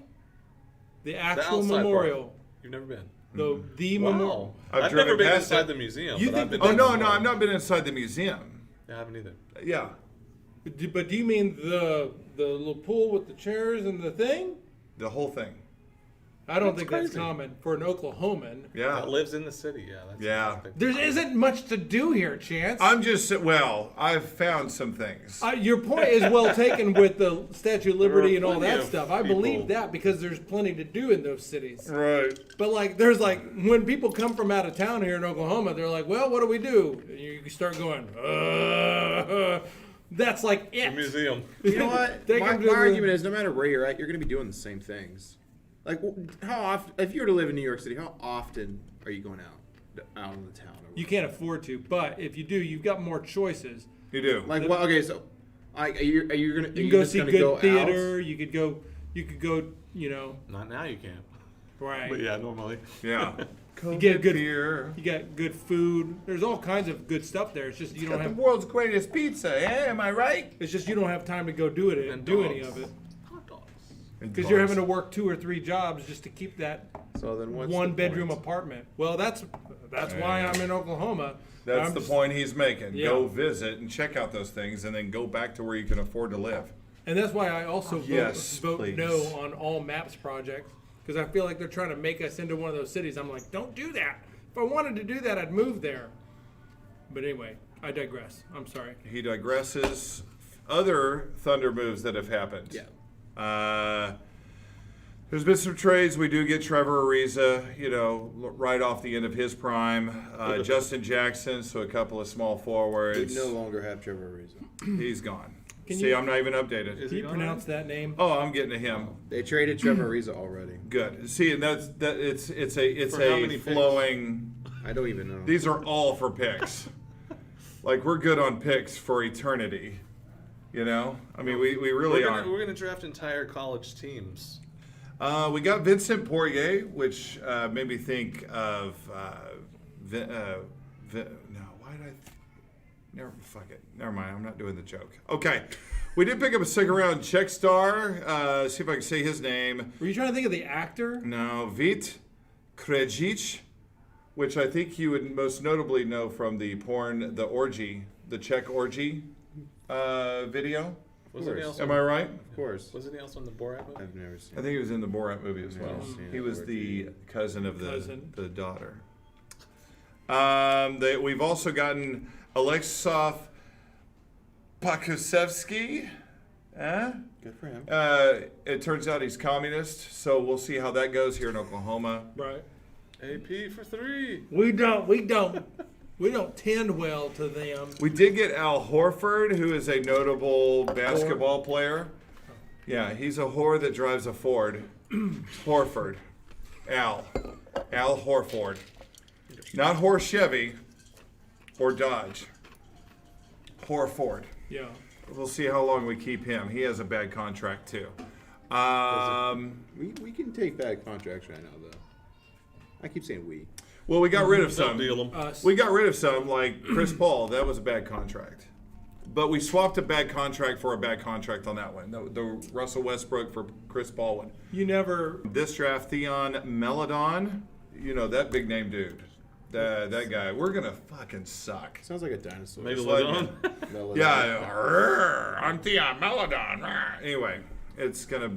The The actual outside memorial. part. You've never been. The Wow. memorial. I've I've driven never been past inside it. the museum. You but think I've been Oh to no, the no, museum. I've not been inside the museum. Yeah, I haven't either. Yeah, But do you mean the little pool with the chairs and the thing? the whole thing. I don't That's think that's crazy. common for an Oklahoman. Yeah, That lives in the city. Yeah. That's Yeah. I think. There isn't much to do here, Chance. I'm just well. I've found some things. Your point is well taken with the Statue of Liberty and all plenty that of stuff. I people. believe that because there's plenty to do in those cities. Right. But like, there's like when people come from out of town here in Oklahoma, they're like, "Well, what do we do?" And you start going, That's like it. The museum. You know what? Take my him to my the- argument is no matter where you're at, you're going to be doing the same things. Like, how often, if you were to live in New York City, how often are you going out in the town? Or You can't afford to, but if you do, you've got more choices. You do. Like, well, okay, so, are you gonna? You can go see good theater. You could go. You know, Not now. You can't. right. But yeah, normally. Yeah. You get good beer. You got good food. There's all kinds of good stuff there. It's just you don't Got the have. world's greatest pizza. Eh? Am I right? It's just you don't have time to go do it and And do dogs. any of it Hot dogs. because you're having to work 2 or 3 jobs just to keep that So then what's one the bedroom point? apartment. Well, that's why I'm in Oklahoma. That's I'm the just- point he's making. Yeah. Go visit and check out those things, and then go back to where you can afford to live. And that's why I also Yes, vote please. no on all maps projects because I feel like they're trying to make us into one of those cities. I'm like, don't do that. If I wanted to do that, I'd move there. But anyway, I digress. I'm sorry. He digresses. Other Thunder moves that have happened. Yeah. There's been some trades. We do get Trevor Ariza, right off the end of his prime. Justin Jackson, so a couple of small We forwards. no longer have Trevor Ariza. He's gone. Can See, you- I'm not even updated. Is Can he you gone pronounce that name? Oh, I'm getting to him. They traded Trevor Ariza already. Good. See, and it's For how a many picks? flowing. I don't even know. These are all for picks. Like we're good on picks for eternity. I mean, we really We're are. gonna draft entire college teams. We got Vincent Poirier, which made me think of. Why did I? Fuck it. Never mind. I'm not doing the joke. Okay. We did pick up a second round Czech star. See if I can say his name. Were you trying to think of the actor? No, Vít Krejcic, which I think you would most notably know from the orgy, the Czech orgy video. Wasn't he also? Am I right? Of course. Wasn't he also in the Borat movie? I've never seen I think he was in the Borat movie as well. Never seen He it. was the cousin of the daughter. We've also gotten Alexov Pakusevsky. Good for him. It turns out he's communist, so we'll see how that goes here in Oklahoma. Right. AP for 3. We don't tend well to them. We did get Al Horford, who is a notable basketball player. Yeah, he's a whore that drives a Ford. Horford. Al Horford. Not Horse Chevy or Dodge. Horford. Yeah. We'll see how long we keep him. He has a bad contract too. We can take bad contracts right now, though. I keep saying we. Well, we got rid of Don't some. deal 'em. Us. We got rid of some, like Chris Paul. That was a bad contract. But we swapped a bad contract for a bad contract on that one. The Russell Westbrook for Chris Paul one. You never. This draft, Theon Meladon. That big name dude. That guy. We're going to fucking suck. Sounds like a dinosaur. Maybe like- Ladon. Melody. Yeah, I'm Theon Meladon. Anyway, it's gonna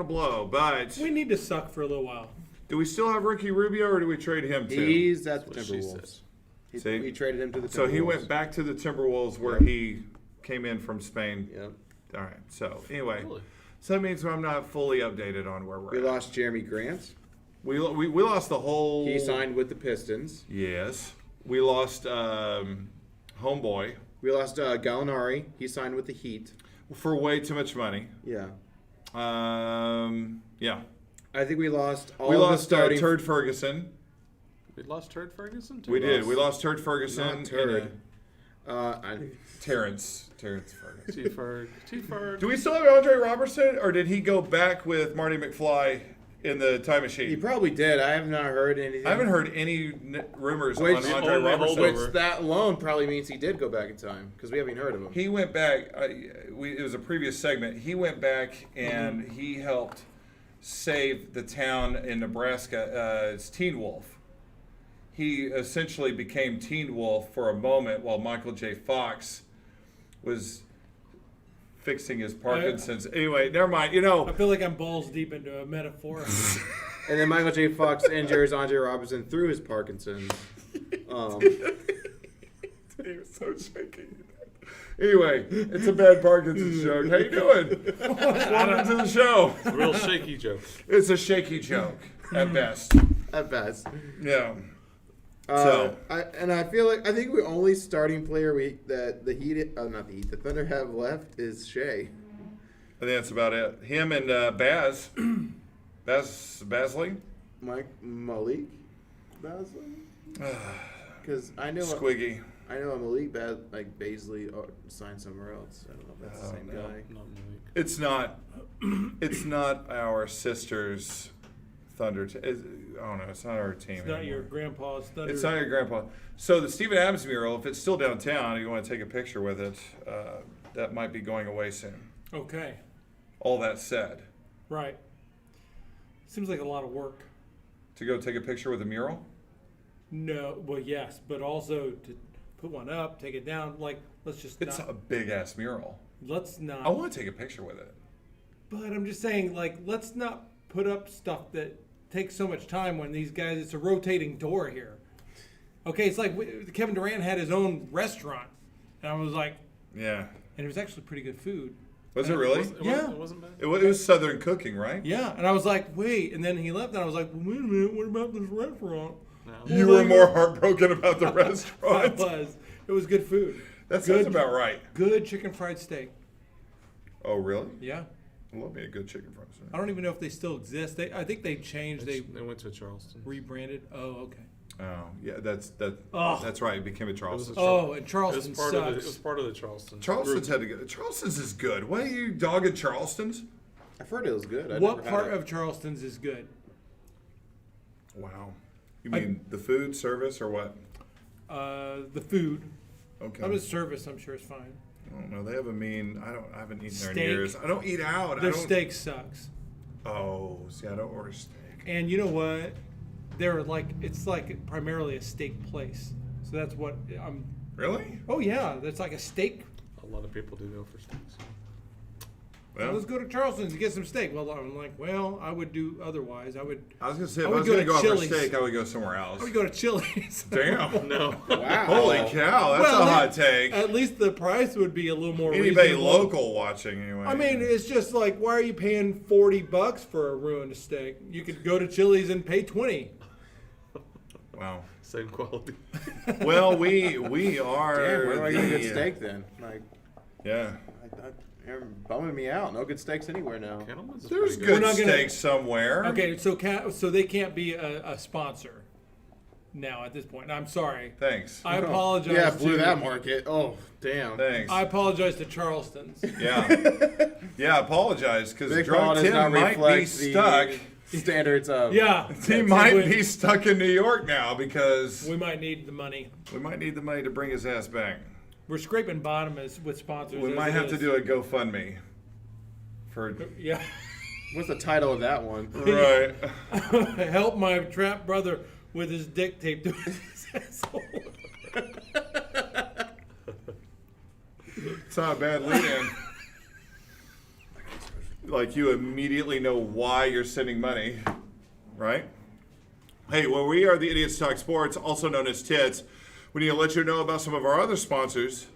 blow. But We need to suck for a little while. do we still have Ricky Rubio, or do we trade him too? He's at the That's what she Timberwolves. See? We traded him to the Timberwolves. So he went back to the Timberwolves, where Yep. he came in from Spain. Yep. All right. So anyway, Really? so that means I'm not fully updated on where we're We at. lost Jeremy Grant. We lost the whole. He signed with the Pistons. Yes. We lost Homeboy We lost Gallinari. He signed with the Heat. for way too much money. Yeah. Yeah. I think we lost all We of lost the starting. Turd Ferguson. We lost Turd Ferguson too. We did. We lost Turd Ferguson. Not and, Turd. Terrence Ferguson. T-Ferg. Do we still have Andre Robertson, or did he go back with Marty McFly in the time machine? He probably did. I have not heard anything. I haven't heard any rumors Which- on Andre only Robertson. holdover. Which that alone probably means he did go back in time because we haven't heard of him. He went back. It was a previous segment. He went back and he helped save the town in Nebraska. It's Teen Wolf. He essentially became Teen Wolf for a moment while Michael J. Fox was fixing his Parkinson's. Anyway, never mind. I feel like I'm balls deep into a metaphor. And then Michael J. Fox injures Andre Robertson through his Parkinson's. He was so shaky. Anyway, it's a bad Parkinson's joke. How you doing? Welcome to the show. Real shaky joke. It's a shaky joke at best. At best. Yeah. I feel like I think the only starting player the Thunder have left is Shea. I think that's about it. Him and Basley, Malik Basley. Because I know Squiggy. I know a Malik Baisley signed somewhere else. I don't know if that's the same no. guy. Not Malik. It's not. It's not our sister's Thunder. I don't know. It's not our team. It's not anymore. your grandpa's thunder. It's not your grandpa. So the Stephen Adams mural, if it's still downtown, and you want to take a picture with it, that might be going away soon. Okay. All that said, Right. Seems like a lot of work. to go take a picture with a mural. No, well, yes, but also to put one up, take it down. Like, let's just It's not. a big ass mural. Let's not. I want to take a picture with it. But I'm just saying, like, let's not put up stuff that takes so much time when these guys. It's a rotating door here. Okay, it's like Kevin Durant had his own restaurant, and I was like, Yeah. and it was actually pretty good food. Was it really? Yeah. It wasn't bad. It was Southern cooking, right? Yeah, and I was like, wait, and then he left, and I was like, well, wait a minute, what about this restaurant? No. You were more heartbroken about the I restaurant. was. It was good food. That sounds about right. Good chicken fried steak. Oh, really? Yeah. I love me a good chicken fried steak. I don't even know if they still exist. I think they changed. They They went to Charleston. rebranded. Oh, okay. Oh, yeah, Oh. that's right. It became a Charleston. Oh, and It was Charleston part sucks. of the. It was part of the Charleston. Charleston's group. had to go. Charleston's is good. What are you dogging Charleston's? I've heard it was good. I What never had part it. of Charleston's is good? Wow. You mean the food service or what? The food. Okay. I mean, service, I'm sure is fine. I don't know. They have a mean. I haven't eaten there in Steak. years. I don't eat out. Their I don't, steak sucks. Oh, see, I don't order steak. And you know what? They're like, it's like primarily a steak place. So that's what I'm. Really? Oh yeah, that's like a steak. A lot of people do go for steaks. Well, Let's go to Charleston's and get some steak. Well, I'm like, well, I would do otherwise. I would I was gonna say if I I would was go gonna to go out for Chili's. steak, I would go somewhere else. I would go to Chili's. Damn. No. Wow. Holy cow, that's Well, a hot take. At least the price would be a little more Anybody reasonable. local watching anyway. I mean, it's just like, why are you paying $40 for a ruined steak? You could go to Chili's and pay $20. wow. Same quality. Well, we are. Damn, where do I get a good the, steak then? Like, Yeah. you're bumming me out. No good steaks anywhere now. Candleman's is There's pretty good not gonna- steak somewhere. Okay, so they can't be a sponsor now at this point. I'm sorry. Thanks. I apologize. Yeah, blew to, that market. Oh, damn. Thanks. I apologize to Charleston's. Yeah. Yeah, apologize because Big Drunk Paul does Tim not might be reflect stuck. the standards of. Yeah, He might be stuck in New York now because We might need the money. we might need the money to bring his ass back. We're scraping bottom with sponsors. We as might it have to is. do a GoFundMe. For Yeah. What's the title of that one? right. Help my trapped brother with his dick taped to his asshole. It's not a bad lead-in. Like you immediately know why you're sending money, right? Hey, well, we are the Idiots Talk Sports, also known as Tits. We need to let you know about some of our other sponsors,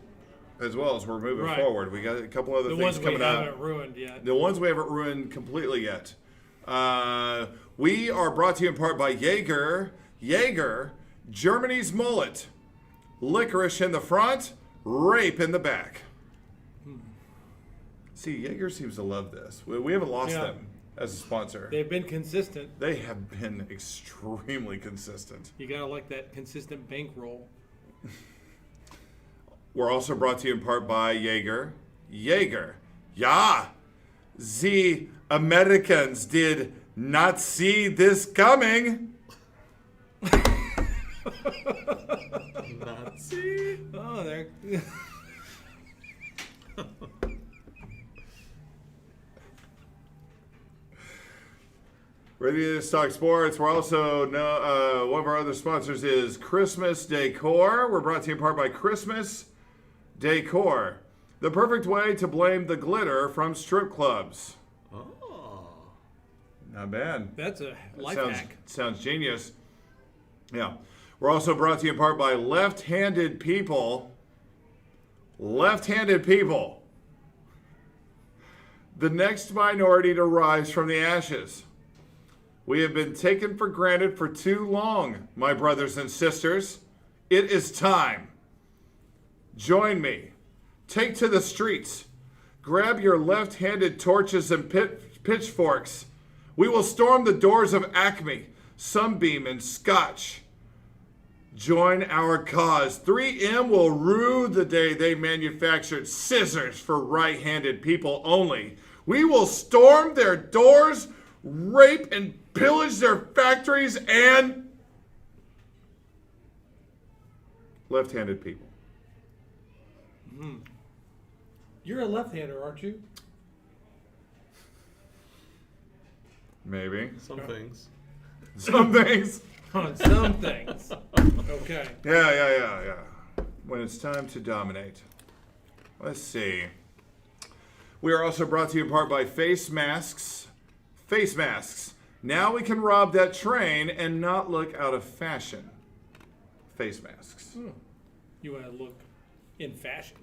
as well as we're moving Right. forward. We got a couple other The things ones we coming up. haven't ruined yet. The ones we haven't ruined completely yet. We are brought to you in part by Jaeger. Jaeger, Germany's mullet. Licorice in the front, rape in the back. See, Jaeger seems to love this. We haven't lost Yeah. them as a sponsor. They've been consistent. They have been extremely consistent. You gotta like that consistent bankroll. We're also brought to you in part by Jaeger. Jaeger. Ja! The Americans did not see this coming. Nazi. Oh, there. Ready to talk sports. We're also one of our other sponsors is Christmas Decor. We're brought to you in part by Christmas Decor, the perfect way to blame the glitter from strip clubs. Oh. Not bad. That's a life sounds, hack. Sounds genius. Yeah. We're also brought to you in part by Left-Handed People. Left-Handed People. The next minority to rise from the ashes. We have been taken for granted for too long, my brothers and sisters. It is time. Join me. Take to the streets. Grab your left-handed torches and pitchforks. We will storm the doors of Acme, Sunbeam, and Scotch. Join our cause. 3M will rue the day they manufactured scissors for right-handed people only. We will storm their doors, rape and pillage their factories, and left-handed people. You're a left-hander, aren't you? Maybe. Some things. Some things. On some things. Okay. Yeah. When it's time to dominate. Let's see. We are also brought to you in part by Face Masks. Face masks. Now we can rob that train and not look out of fashion. Face masks. You want to look in fashion.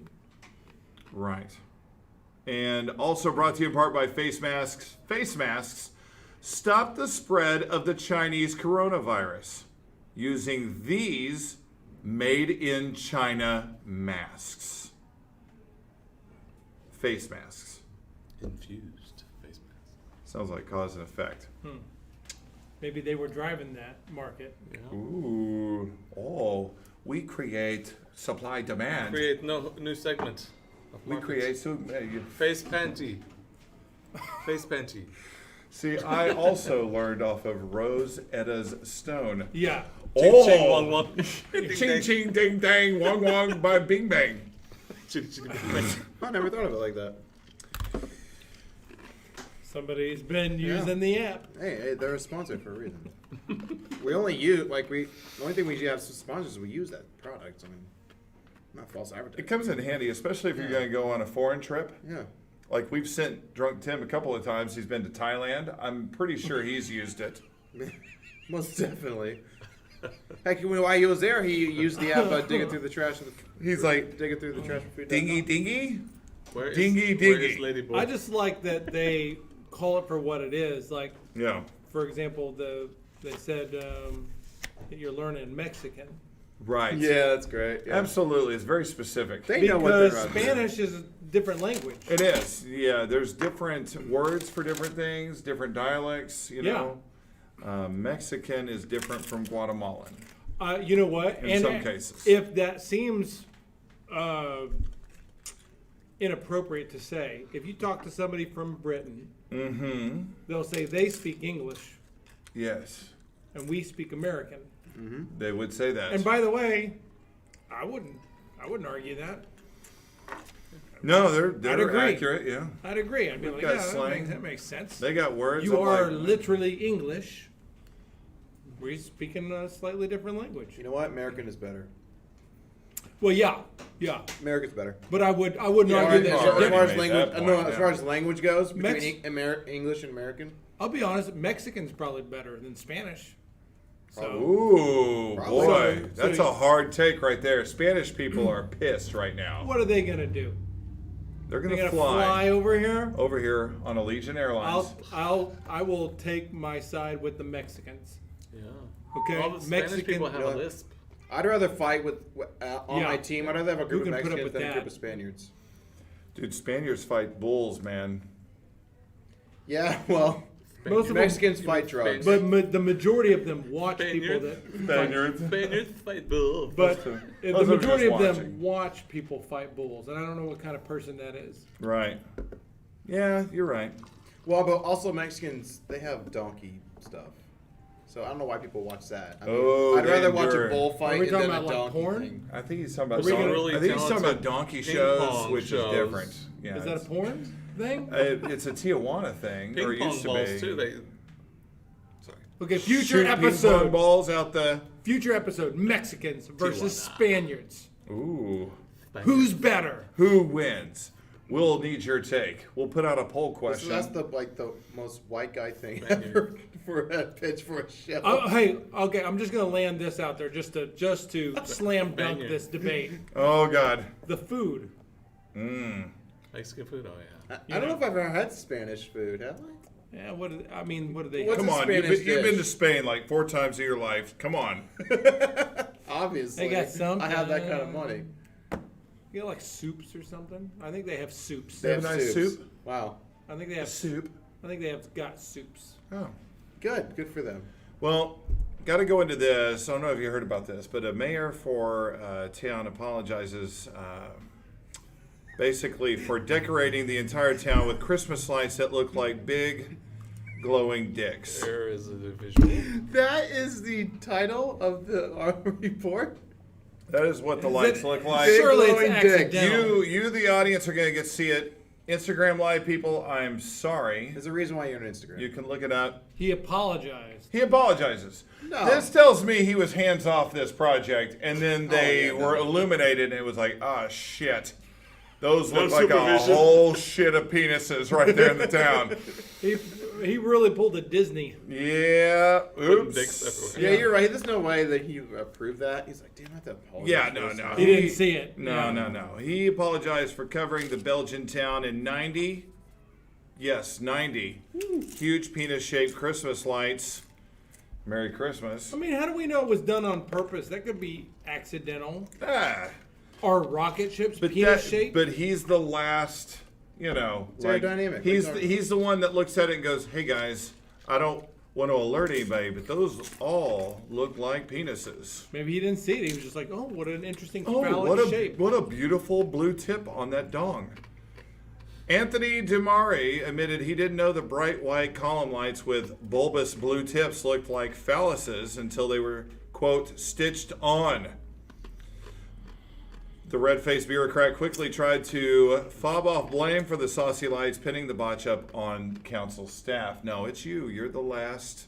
Right. And also brought to you in part by face masks. Face masks stop the spread of the Chinese coronavirus using these made in China masks. Face masks. Infused face mask. Sounds like cause and effect. Maybe they were driving that market. Ooh. Oh, we create supply demand. Create no new segment. Of We markets. create Face panty. Face panty. See, I also learned off of Rose Edda's Stone. Yeah. Ching ching wong wong. Ching ching ding dang wong wong by bing bang. Ching ching bing bang. I never thought of it like that. Somebody's been using the app. Hey, they're a sponsor for a reason. We only use the only thing we have sponsors is we use that product. I mean, not false advertising. It comes in handy, especially if you're going to go on a foreign trip. Yeah. Like we've sent Drunk Tim a couple of times. He's been to Thailand. I'm pretty sure he's used it. Most definitely. Heck, while he was there, he used the app digging through the trash. He's like, Digging through the trash for food. dingy dingy. Where is, Dingy, where is dingy. Lady Boy? I just like that they call it for what it is. Like, Yeah. for example, they said that you're learning Mexican. Right. Yeah, that's great. Yeah. Absolutely. It's very specific. They know what they're Because up to. Spanish is a different language. It is. Yeah. There's different words for different things, different dialects, you know. Mexican is different from Guatemalan. You know what? In some cases. If that seems inappropriate to say, if you talk to somebody from Britain, they'll say they speak English Yes. and we speak American. They would say that. And by the way, I wouldn't argue that. No, I'd they're agree. accurate, yeah. I'd agree. I'd be We've like, got yeah, slang. that makes sense. They got words. You I'm are like, literally English. We're speaking a slightly different language. You know what? American is better. Well, yeah. America's better. But I wouldn't Yeah, argue we've that. already As far as made language, that no, point, as yeah. far as language goes, Mex- between English and American. I'll be honest, Mexican's probably better than Spanish. So Ooh, Probably. boy. So That's you- a hard take right there. Spanish people are pissed right now. what are they gonna do? They're They're going to gonna fly over here. over here on Allegiant Airlines. I will take my side with the Mexicans. Yeah. Okay, All the Spanish Mexican- people have you a know, lisp. I'd rather fight on Yeah. my team. I'd rather have a group Who of can put up Mexicans with than a group that? of Spaniards. Dude, Spaniards fight bulls, man. Yeah, well, Most of them, Mexicans fight drugs. but the majority of them watch people Spaniard. that. Spaniards. Spaniards fight bulls. But Those the are majority just of them watching. watch people fight bulls, and I don't know what kind of person that is. Right. Yeah, you're right. Well, but also Mexicans, they have donkey stuff. So I don't know why people watch that. I mean, Oh, I'd they rather watch endure. a bullfight Are we than talking a about, like, donkey porn? thing. I think he's talking about Are we donkey. gonna- really I think he's talking about talented donkey ping shows, pong which shows. is different. Yeah, Is that a it's- porn thing? It's a Tijuana thing, or Ping it pong used to balls be. too. They. Sorry. Okay, future Shoot ping pong episode. balls out the. Future episode: Mexicans versus Tijuana. Spaniards. Ooh. Who's better? Who wins? We'll need your take. We'll put out a poll So question. that's the most white guy thing Spaniard. ever for a pitch for a show. Hey, okay, I'm just gonna land this out there just to slam dunk Spaniard. this debate. Oh God. The food. Mexican food. Oh yeah. I don't know if I've ever had Spanish food, have I? Yeah, what do they? What's Come a on, you've Spanish been to dish? Spain like 4 times in your life. Come on. Obviously. They got some, I have that kind of money. You know, like soups or something. I think they have soups. They have a nice soups. soup? Wow. I think they have Soup. I think they have got soups. Oh. Good. Good for them. Well, got to go into this. I don't know if you heard about this, but a mayor for town apologizes basically for decorating the entire town with Christmas lights that look like big glowing dicks. There is a visual. That is the title of our report. That is what the lights look like. Big Surely glowing it's dicks. accidental. You, the audience, are going to get to see it. Instagram Live people, I'm sorry. There's a reason why you're on Instagram. You can look it up. He apologized. He apologizes. No. This tells me he was hands off this project, and then they yeah, were no. illuminated, and it was like, ah, shit. Those No look like a supervision. whole shit of penises right there in the town. He really pulled a Disney. Yeah. Putting dicks Oops. everywhere. Yeah, you're right. There's no way that he approved that. He's like, damn, I have to apologize. Yeah, for no, this. no. He didn't see it. No, Yeah. no. He apologized for covering the Belgian town in 90. Yes, 90. Huge penis-shaped Christmas lights. Merry Christmas. I mean, how do we know it was done on purpose? That could be accidental. Ah. Are rocket ships But penis that, shaped? but he's the last, aerodynamic. He's the one that looks at it and goes, "Hey guys, I don't want to alert anybody, but those all look like penises." Maybe he didn't see it. He was just like, "Oh, what an interesting Oh, phallic shape." what a beautiful blue tip on that dong. Anthony Dumare admitted he didn't know the bright white column lights with bulbous blue tips looked like phalluses until they were, quote, stitched on. The red-faced bureaucrat quickly tried to fob off blame for the saucy lights, pinning the botch up on council staff. No, it's you. You're the last.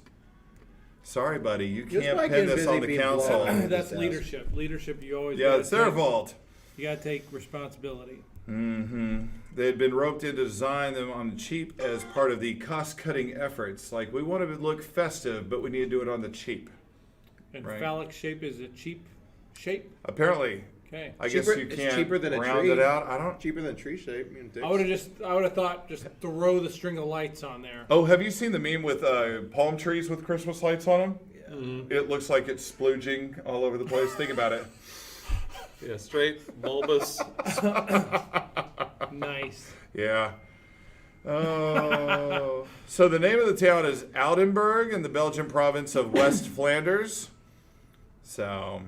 Sorry, buddy. You Just can't like pin getting this busy on the being council. blunt. That's Yes. leadership. Leadership, you always Yeah, gotta it's their take- fault. You got to take responsibility. They had been roped in to design them on the cheap as part of the cost-cutting efforts. Like, we want to look festive, but we need to do it on the cheap. And Right. phallic shape is a cheap shape. Apparently, Okay. I guess Cheaper- you it's can't cheaper than a round tree. it out. I don't. Cheaper than tree shape. I mean, dicks. I would have thought just throw the string of lights on there. Oh, have you seen the meme with palm trees with Christmas lights on them? Mm-hmm. It looks like it's splooging all over the place. Think about it. Yeah, straight, bulbous. Nice. Yeah. Oh. So the name of the town is Oudenburg in the Belgian province of West Flanders. So,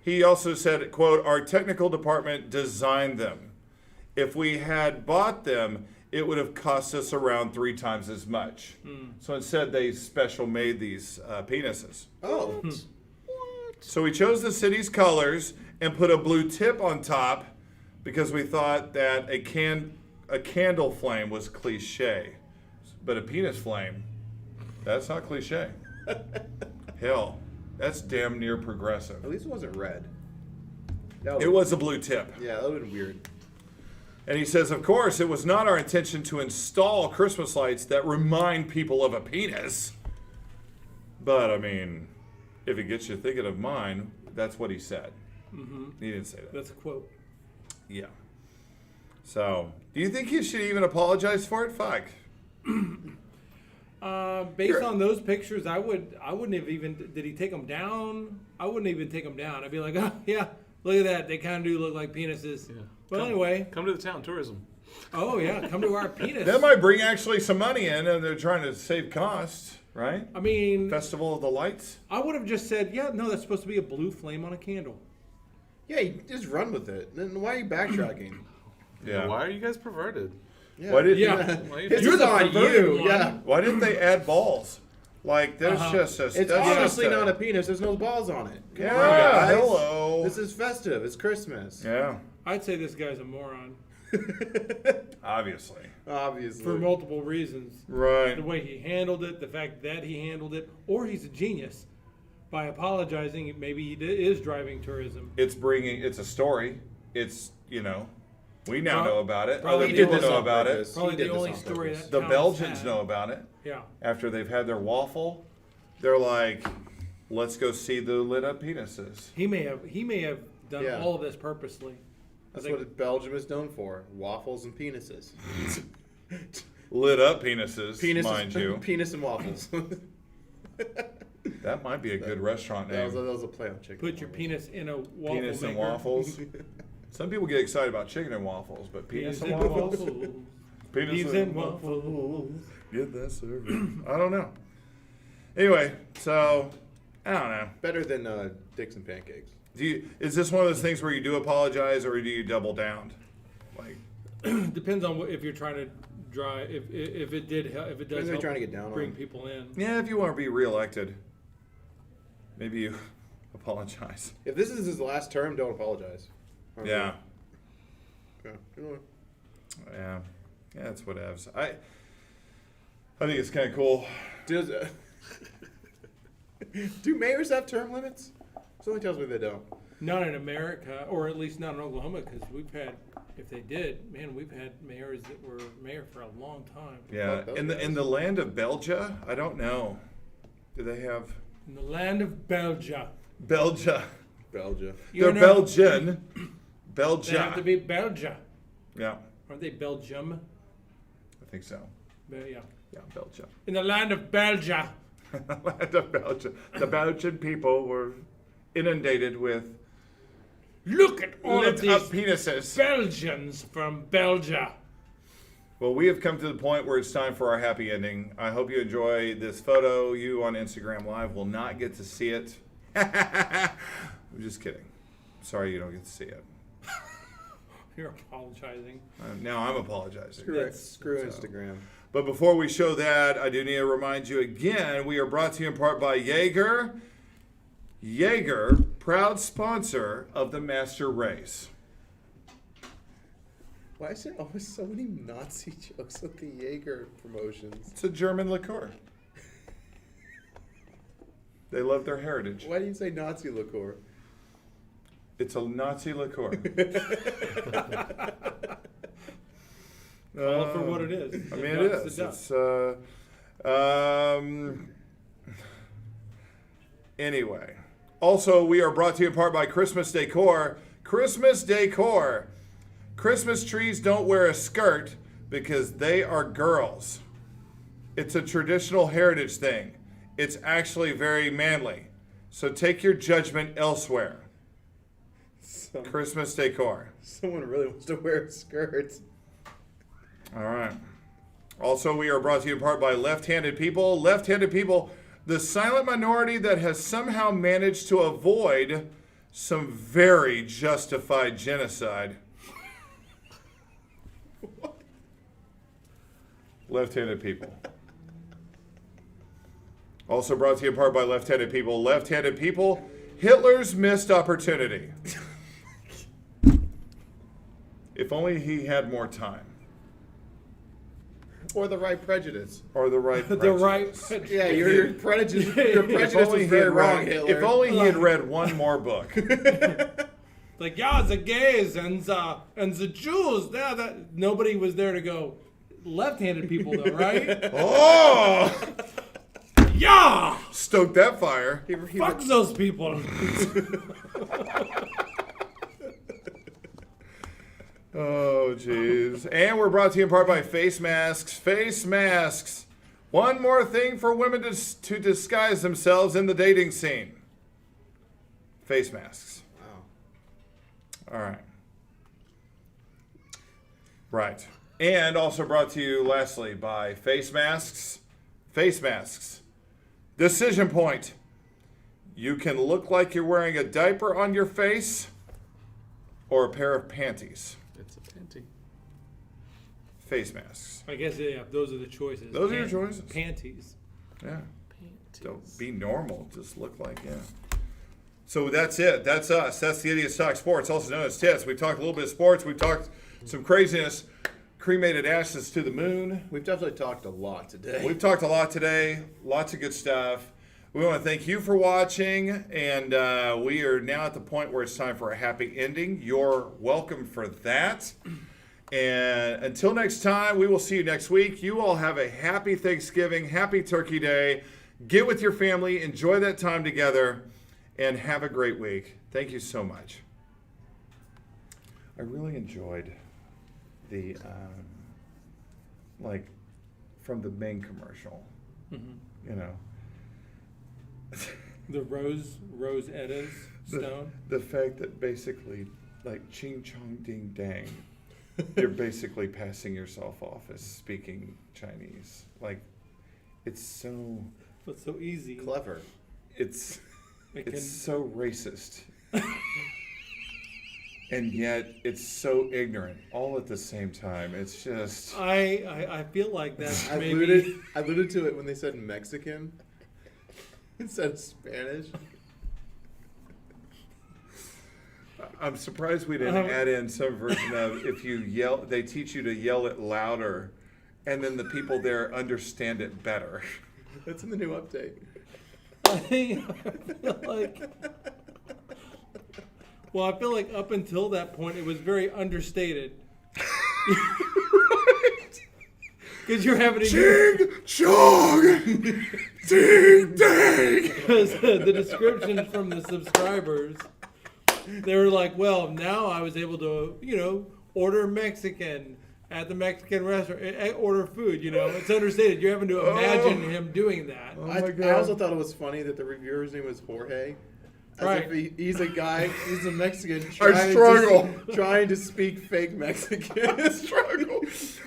he also said, quote, our technical department designed them. If we had bought them, it would have cost us around 3 times as much. So instead, they special made these penises. Oh. So we chose the city's colors and put a blue tip on top because we thought that a candle flame was cliche. But a penis flame, that's not cliche. Hell, that's damn near progressive. At least it wasn't red. It was a blue tip. Yeah, that would have been weird. And he says, of course, it was not our intention to install Christmas lights that remind people of a penis. But, I mean, if it gets you thinking of mine, that's what he said. He didn't say that. That's a quote. Yeah. So, do you think he should even apologize for it? Fuck. Based on those pictures, I wouldn't have even. Did he take them down? I wouldn't even take them down. I'd be like, oh yeah, look at that. They kind of do look like penises. Yeah. Well, anyway. Come to the town, tourism. Oh yeah, come to our penis. That might bring actually some money in, and they're trying to save costs, right? I mean, Festival of the Lights. I would have just said, yeah, no, that's supposed to be a blue flame on a candle. Yeah, you just run with it. Then why are you backtracking? Yeah. Why are you guys perverted? Yeah. Why did Yeah. Why are you It's You're the on perverted you. one. Yeah. Why didn't they add balls? Like there's just a. It's that's obviously just not a penis. There's no balls on it. Come on, Yeah. guys. Hello. This is festive. It's Christmas. Yeah. I'd say this guy's a moron Obviously. Obviously. for multiple reasons. Right. The way he handled it, the fact that he handled it, or he's a genius. By apologizing, maybe he is driving tourism. It's a story. It's, we now know about it. probably Other he did people this know on about it. purpose. Probably He did the this only on story purpose. that The town's Belgians had. know about it. Yeah. After they've had their waffle, they're like, let's go see the lit up penises. He may have done Yeah. all of this purposely. That's what Belgium is known for: waffles and penises. Lit up penises, Penis, mind you. penis and waffles. That might be a good restaurant that name. was a play on chicken. Put your penis in a waffle Penis and maker. waffles. Some people get excited about chicken and waffles, but penis Penis and and waffles? waffles. Penis Peas and waffles. Get that service. I don't know. Anyway, so, I don't know. Better than dicks and pancakes. Is this one of those things where you do apologize or do you double down? Like, Depends on if you're trying to drive. If it does Depends what you're help trying to get down bring on. people in. yeah, if you want to be reelected, maybe you apologize. If this is his last term, don't apologize. Yeah. Okay. You know what? Yeah. Yeah, that's whatevs. I think it's kind of cool. Do mayors have term limits? Something tells me they don't. Not in America, or at least not in Oklahoma, because if they did, man, we've had mayors that were mayor for a long time. Yeah, in the land of Belgia, I don't know. Do they have In the land of Belgia. Belgia? Belgium. They're Belgian. Belgia. They have to be Belgia. Yeah, Aren't they Belgium? I think so. Yeah. Yeah, Belgium. In the land of Belgia. Land of Belgium. The Belgian people were inundated with Look at all of lit up these penises. Belgians from Belgia. Well, we have come to the point where it's time for our happy ending. I hope you enjoy this photo. You on Instagram Live will not get to see it. I'm just kidding. Sorry you don't get to see it. You're apologizing. Now I'm apologizing. Screw Instagram. But before we show that, I do need to remind you again, we are brought to you in part by Jaeger. Jaeger, proud sponsor of the Master Race. Why is there always so many Nazi jokes with the Jaeger promotions? It's a German liqueur. They love their heritage. Why do you say Nazi liqueur? It's a Nazi liqueur. Call it for what it is. I mean, it is. Anyway. Also, we are brought to you in part by Christmas Decor. Christmas Decor. Christmas trees don't wear a skirt because they are girls. It's a traditional heritage thing. It's actually very manly. So take your judgment elsewhere. Christmas Decor. Someone really wants to wear a skirt. All right. Also, we are brought to you in part by Left-Handed People. Left-Handed People, the silent minority that has somehow managed to avoid some very justified genocide. Left-Handed People. Also brought to you in part by Left-Handed People. Left-Handed People, Hitler's missed opportunity. If only he had more time. Or the right prejudice. Or the right prejudice. The right prejudice. Yeah, your prejudice, your prejudice was very wrong, Hitler. If only he had read one more book. Like, yeah, the gays and the Jews. Yeah, that nobody was there to go. Left-handed people, though, right? Oh! Yeah. Stoke that fire. Fuck those people. Oh, jeez. And we're brought to you in part by face masks. Face masks. One more thing for women to disguise themselves in the dating scene. Face masks. Wow. All right. Right. And also brought to you, lastly, by face masks. Face masks. Decision point. You can look like you're wearing a diaper on your face or a pair of panties. It's a panty. Face masks. I guess, yeah, those are the choices. Those are your choices. Panties. Yeah. Panties. Don't be normal. Just look like, yeah. So that's it. That's us. That's the Idiots Talk Sports, also known as TITS. We talked a little bit of sports. We talked some craziness. Cremated ashes to the moon. We've definitely talked a lot today. We've talked a lot today. Lots of good stuff. We want to thank you for watching. And we are now at the point where it's time for a happy ending. You're welcome for that. And until next time, we will see you next week. You all have a happy Thanksgiving, happy Turkey Day. Get with your family, enjoy that time together, and have a great week. Thank you so much. I really enjoyed the, like, from the main commercial, you know. The Rose Edda's stone. The fact that basically, like, ching chong ding dang, you're basically passing yourself off as speaking Chinese. Like, it's so easy. Clever. It's so racist. And yet it's so ignorant all at the same time. It's just I feel like that I maybe alluded to it when they said Mexican instead of Spanish. I'm surprised we didn't add in some version of if you yell, they teach you to yell it louder, and then the people there understand it better. That's in the new update. I feel like Well, I feel like up until that point, it was very understated. Because you're having to Ching chong, ding ding. because the descriptions from the subscribers, they were like, well, now I was able to, order Mexican at the Mexican restaurant, order food, It's understated. You're having to imagine him doing that. I also thought it was funny that the reviewer's name was Jorge. As Right. if he's a guy, he's a Mexican struggle. trying to speak fake Mexican.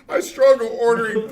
I struggle ordering food